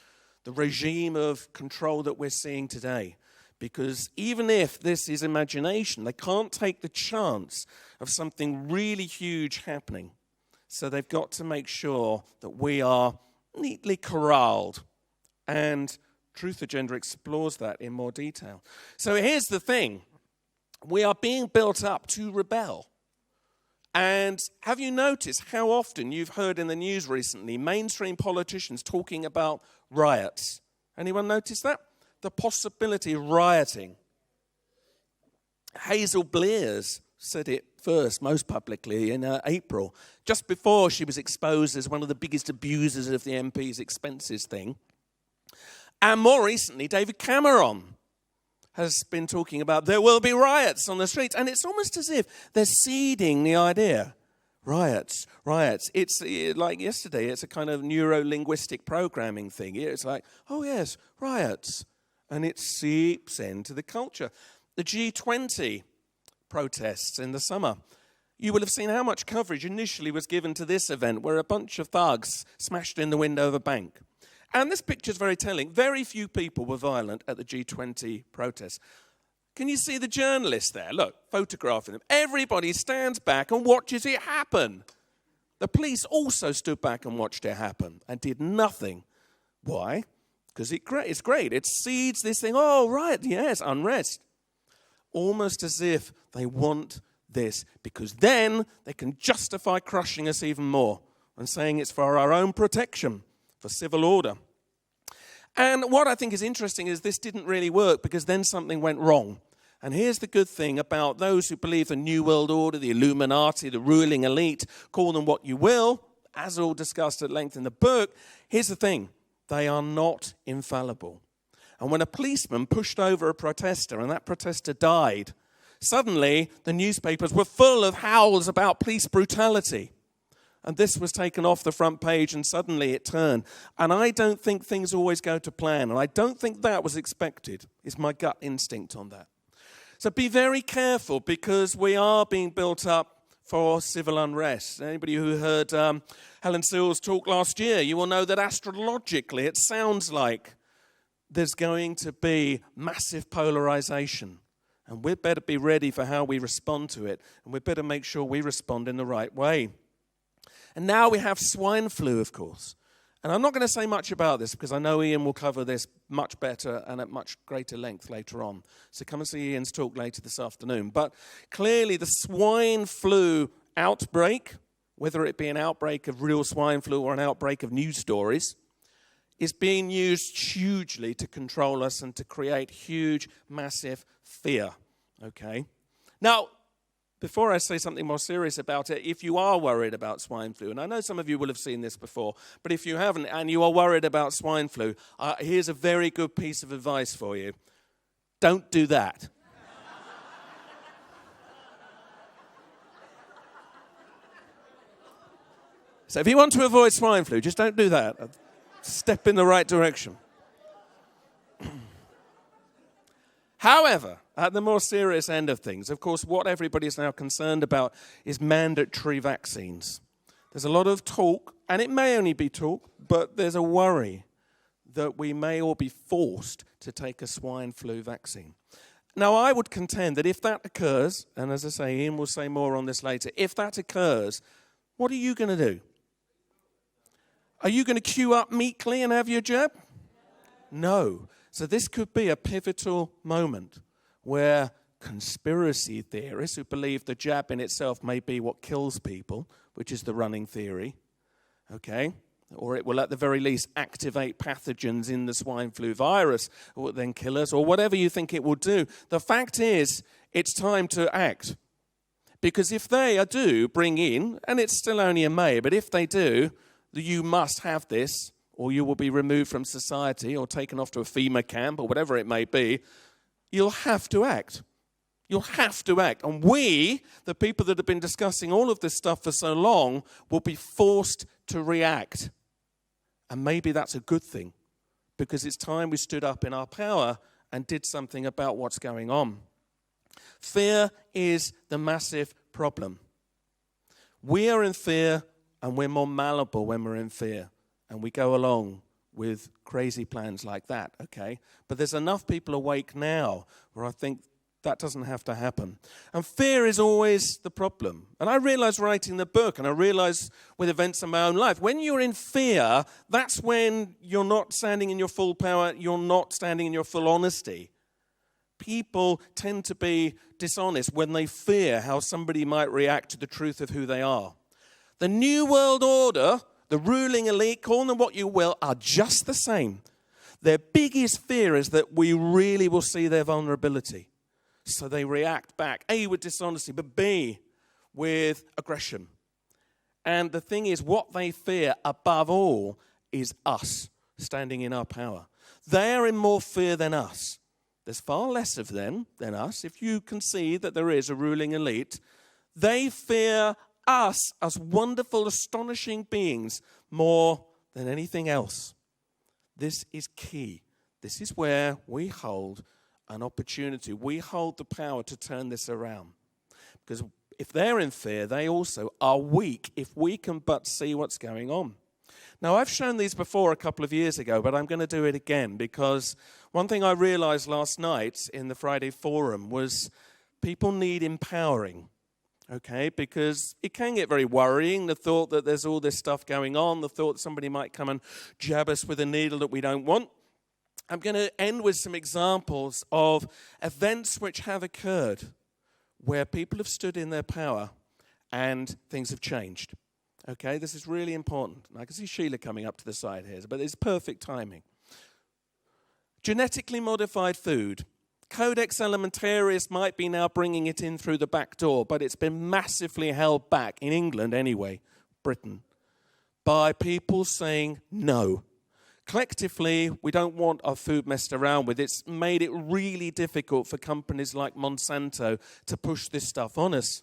the regime of control that we're seeing today. Because even if this is imagination, they can't take the chance of something really huge happening. So they've got to make sure that we are neatly corralled. And Truth Agenda explores that in more detail. So here's the thing. We are being built up to rebel. And have you noticed how often you've heard in the news recently mainstream politicians talking about riots? Anyone notice that? The possibility of rioting. Hazel Blears said it first, most publicly, in April, just before she was exposed as one of the biggest abusers of the MP's expenses thing. And more recently, David Cameron has been talking about there will be riots on the streets. And it's almost as if they're seeding the idea. Riots. It's like yesterday, it's a kind of neuro-linguistic programming thing. It's like, oh yes, riots. And it seeps into the culture. The G20 protests in the summer. You will have seen how much coverage initially was given to this event where a bunch of thugs smashed in the window of a bank. And this picture is very telling. Very few people were violent at the G20 protests. Can you see the journalist there? Look, photographing them. Everybody stands back and watches it happen. The police also stood back and watched it happen and did nothing. Why? Because it's great. It seeds this thing. Oh, right, yes, unrest. Almost as if they want this, because then they can justify crushing us even more and saying it's for our own protection, for civil order. And what I think is interesting is this didn't really work because then something went wrong. And here's the good thing about those who believe the New World Order, the Illuminati, the ruling elite, call them what you will, as all discussed at length in the book. Here's the thing. They are not infallible. And when a policeman pushed over a protester and that protester died, suddenly the newspapers were full of howls about police brutality. And this was taken off the front page and suddenly it turned. And I don't think things always go to plan. And I don't think that was expected, is my gut instinct on that. So be very careful because we are being built up for civil unrest. Anybody who heard Helen Seal's talk last year, you will know that astrologically it sounds like there's going to be massive polarization. And we'd better be ready for how we respond to it. And we'd better make sure we respond in the right way. And now we have swine flu, of course. And I'm not going to say much about this because I know Ian will cover this much better and at much greater length later on. So come and see Ian's talk later this afternoon. But clearly the swine flu outbreak, whether it be an outbreak of real swine flu or an outbreak of news stories, is being used hugely to control us and to create huge, massive fear. Okay? Now, before I say something more serious about it, if you are worried about swine flu, and I know some of you will have seen this before, but if you haven't and you are worried about swine flu, here's a very good piece of advice for you. Don't do that. So if you want to avoid swine flu, just don't do that. Step in the right direction. However, at the more serious end of things, of course, what everybody is now concerned about is mandatory vaccines. There's a lot of talk, and it may only be talk, but there's a worry that we may all be forced to take a swine flu vaccine. Now, I would contend that if that occurs, and as I say, Ian will say more on this later, if that occurs, what are you going to do? Are you going to queue up meekly and have your jab? No. So this could be a pivotal moment where conspiracy theorists who believe the jab in itself may be what kills people, which is the running theory, okay, or it will at the very least activate pathogens in the swine flu virus, or then kill us, or whatever you think it will do. The fact is, it's time to act. Because if they do bring in, and it's still only a may, but if they do, you must have this, or you will be removed from society or taken off to a FEMA camp or whatever it may be, you'll have to act. You'll have to act. And we, the people that have been discussing all of this stuff for so long, will be forced to react. And maybe that's a good thing, because it's time we stood up in our power and did something about what's going on. Fear is the massive problem. We are in fear, and we're more malleable when we're in fear. And we go along with crazy plans like that, okay? But there's enough people awake now where I think that doesn't have to happen. And fear is always the problem. And I realize writing the book, and I realize with events in my own life, when you're in fear, that's when you're not standing in your full power, you're not standing in your full honesty. People tend to be dishonest when they fear how somebody might react to the truth of who they are. The New World Order, the ruling elite, call them what you will, are just the same. Their biggest fear is that we really will see their vulnerability. So they react back, A, with dishonesty, but B, with aggression. And the thing is, what they fear above all is us standing in our power. They are in more fear than us. There's far less of them than us. If you can see that there is a ruling elite, they fear us as wonderful, astonishing beings more than anything else. This is key. This is where we hold an opportunity. We hold the power to turn this around. Because if they're in fear, they also are weak if we can but see what's going on. Now, I've shown these before a couple of years ago, but I'm going to do it again, because one thing I realized last night in the Friday Forum was people need empowering, okay? Because it can get very worrying, the thought that there's all this stuff going on, the thought somebody might come and jab us with a needle that we don't want. I'm going to end with some examples of events which have occurred where people have stood in their power and things have changed. Okay, this is really important. I can see Sheila coming up to the side here, but it's perfect timing. Genetically modified food. Codex Alimentarius might be now bringing it in through the back door, but it's been massively held back, in England anyway, Britain, by people saying no. Collectively, we don't want our food messed around with. It's made it really difficult for companies like Monsanto to push this stuff on us.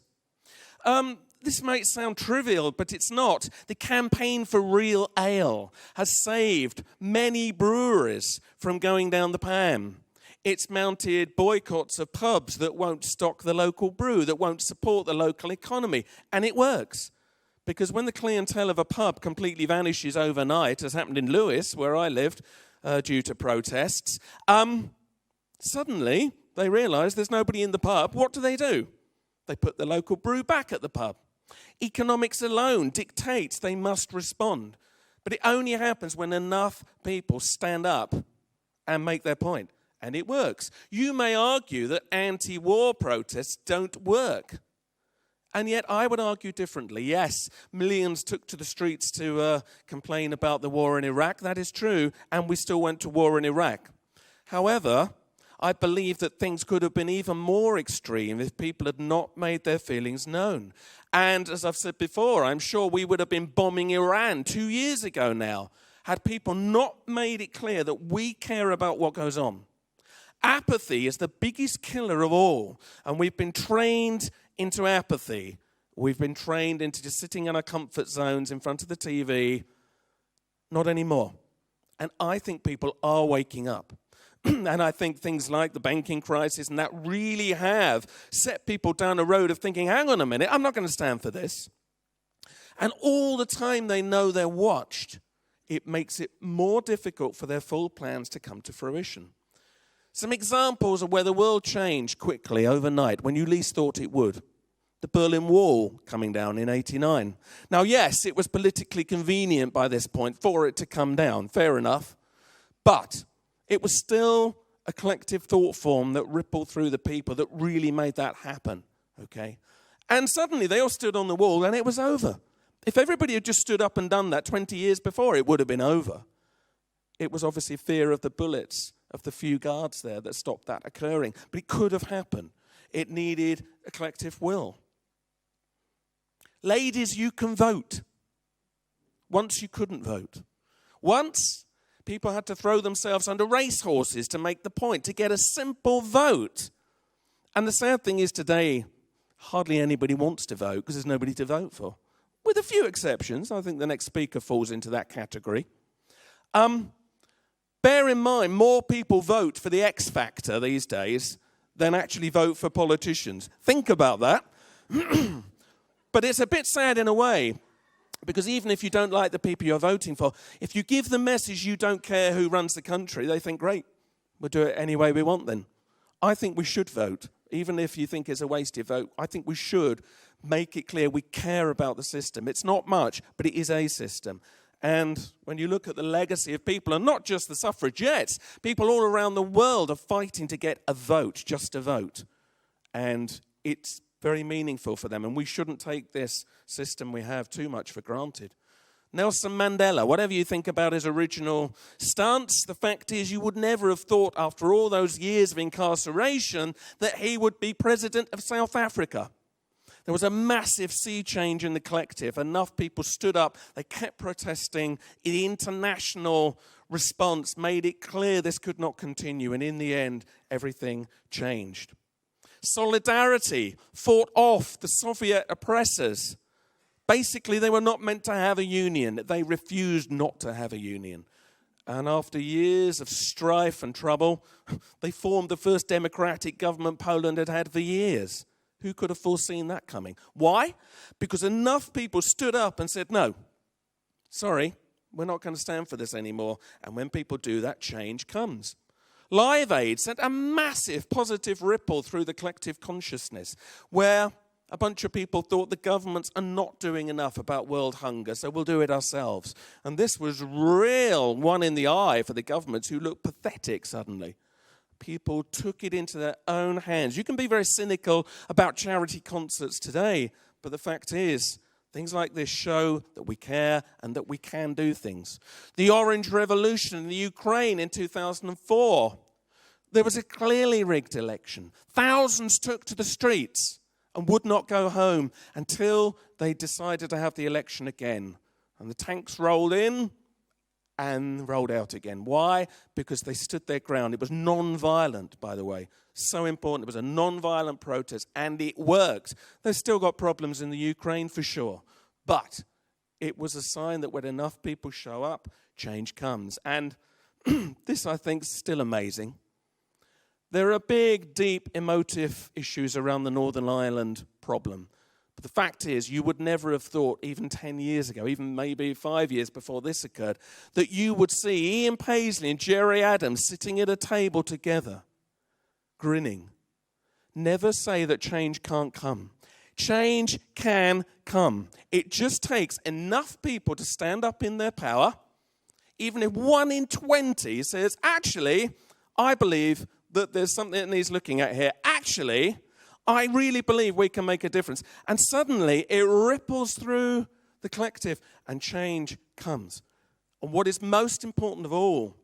This might sound trivial, but it's not. The campaign for real ale has saved many breweries from going down the pan. It's mounted boycotts of pubs that won't stock the local brew, that won't support the local economy. And it works. Because when the clientele of a pub completely vanishes overnight, as happened in Lewis, where I lived, due to protests, suddenly they realise there's nobody in the pub. What do? They put the local brew back at the pub. Economics alone dictates they must respond. But it only happens when enough people stand up and make their point. And it works. You may argue that anti-war protests don't work. And yet I would argue differently. Yes, millions took to the streets to complain about the war in Iraq. That is true. And we still went to war in Iraq. However, I believe that things could have been even more extreme if people had not made their feelings known. And as I've said before, I'm sure we would have been bombing Iran 2 years ago now, had people not made it clear that we care about what goes on. Apathy is the biggest killer of all, and we've been trained into apathy. We've been trained into just sitting in our comfort zones in front of the TV. Not anymore. And I think people are waking up. And I think things like the banking crisis and that really have set people down a road of thinking, hang on a minute, I'm not going to stand for this. And all the time they know they're watched, it makes it more difficult for their full plans to come to fruition. Some examples of where the world changed quickly overnight when you least thought it would. The Berlin Wall coming down in 1989. Now, yes, it was politically convenient by this point for it to come down, fair enough. But it was still a collective thought form that rippled through the people that really made that happen, okay? And suddenly they all stood on the wall and it was over. If everybody had just stood up and done that 20 years before, it would have been over. It was obviously fear of the bullets of the few guards there that stopped that occurring. But it could have happened. It needed a collective will. Ladies, you can vote. Once you couldn't vote. Once, people had to throw themselves under racehorses to make the point, to get a simple vote. And the sad thing is today, hardly anybody wants to vote because there's nobody to vote for. With a few exceptions. I think the next speaker falls into that category. Bear in mind, more people vote for the X Factor these days than actually vote for politicians. Think about that. But it's a bit sad in a way, because even if you don't like the people you're voting for, if you give the message you don't care who runs the country, they think, great, we'll do it any way we want then. I think we should vote. Even if you think it's a wasted vote, I think we should make it clear we care about the system. It's not much, but it is a system. And when you look at the legacy of people, and not just the suffragettes, people all around the world are fighting to get a vote, just a vote. And it's very meaningful for them, and we shouldn't take this system we have too much for granted. Nelson Mandela, whatever you think about his original stance, the fact is you would never have thought after all those years of incarceration that he would be president of South Africa. There was a massive sea change in the collective. Enough people stood up. They kept protesting. The international response made it clear this could not continue. And in the end, everything changed. Solidarity fought off the Soviet oppressors. Basically, they were not meant to have a union. They refused not to have a union. And after years of strife and trouble, they formed the first democratic government Poland had had for years. Who could have foreseen that coming? Why? Because enough people stood up and said, no, sorry, we're not going to stand for this anymore. And when people do that, change comes. Live Aid sent a massive positive ripple through the collective consciousness, where a bunch of people thought the governments are not doing enough about world hunger, so we'll do it ourselves. And this was real one in the eye for the governments who looked pathetic suddenly. People took it into their own hands. You can be very cynical about charity concerts today, but the fact is, things like this show that we care and that we can do things. The Orange Revolution in the Ukraine in 2004, there was a clearly rigged election. Thousands took to the streets and would not go home until they decided to have the election again. And the tanks rolled in and rolled out again. Why? Because they stood their ground. It was non-violent, by the way. So important. It was a non-violent protest, and it worked. They've still got problems in the Ukraine, for sure. But it was a sign that when enough people show up, change comes. And this, I think, is still amazing. There are big, deep, emotive issues around the Northern Ireland problem. But the fact is, you would never have thought, even 10 years ago, even maybe 5 years before this occurred, that you would see Ian Paisley and Gerry Adams sitting at a table together, grinning. Never say that change can't come. Change can come. It just takes enough people to stand up in their power, even if 1 in 20 says, actually, I believe that there's something that needs looking at here. Actually, I really believe we can make a difference. And suddenly it ripples through the collective and change comes. And what is most important of all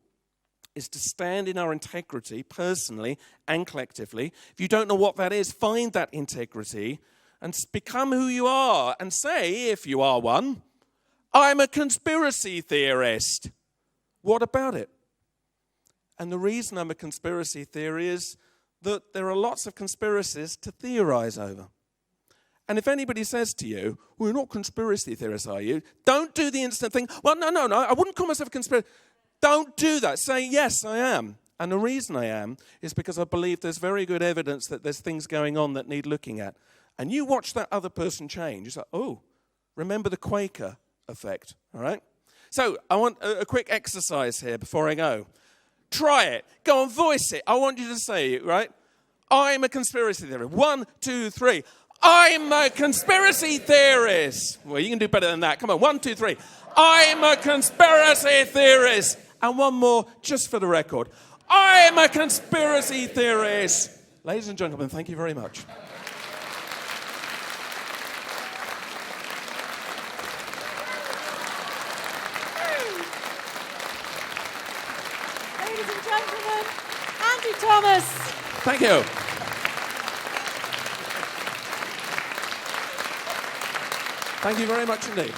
is to stand in our integrity personally and collectively. If you don't know what that is, find that integrity and become who you are and say, if you are one, I'm a conspiracy theorist. What about it? And the reason I'm a conspiracy theory is that there are lots of conspiracies to theorise over. And if anybody says to you, well, you're not conspiracy theorists, are you? Don't do the instant thing. Well, no, I wouldn't call myself a conspiracy. Don't do that. Say, yes, I am. And the reason I am is because I believe there's very good evidence that there's things going on that need looking at. And you watch that other person change. It's like, oh, remember the Quaker effect, all right? So I want a quick exercise here before I go. Try it. Go and voice it. I want you to say it, right? I'm a conspiracy theorist. 1, 2, 3. I'm a conspiracy theorist. Well, you can do better than that. Come on. 1, 2, 3. I'm a conspiracy theorist. And one more, just for the record. I'm a conspiracy theorist. Ladies and gentlemen, thank you very much. Ladies and gentlemen, Andy Thomas. Thank you. Thank you very much indeed.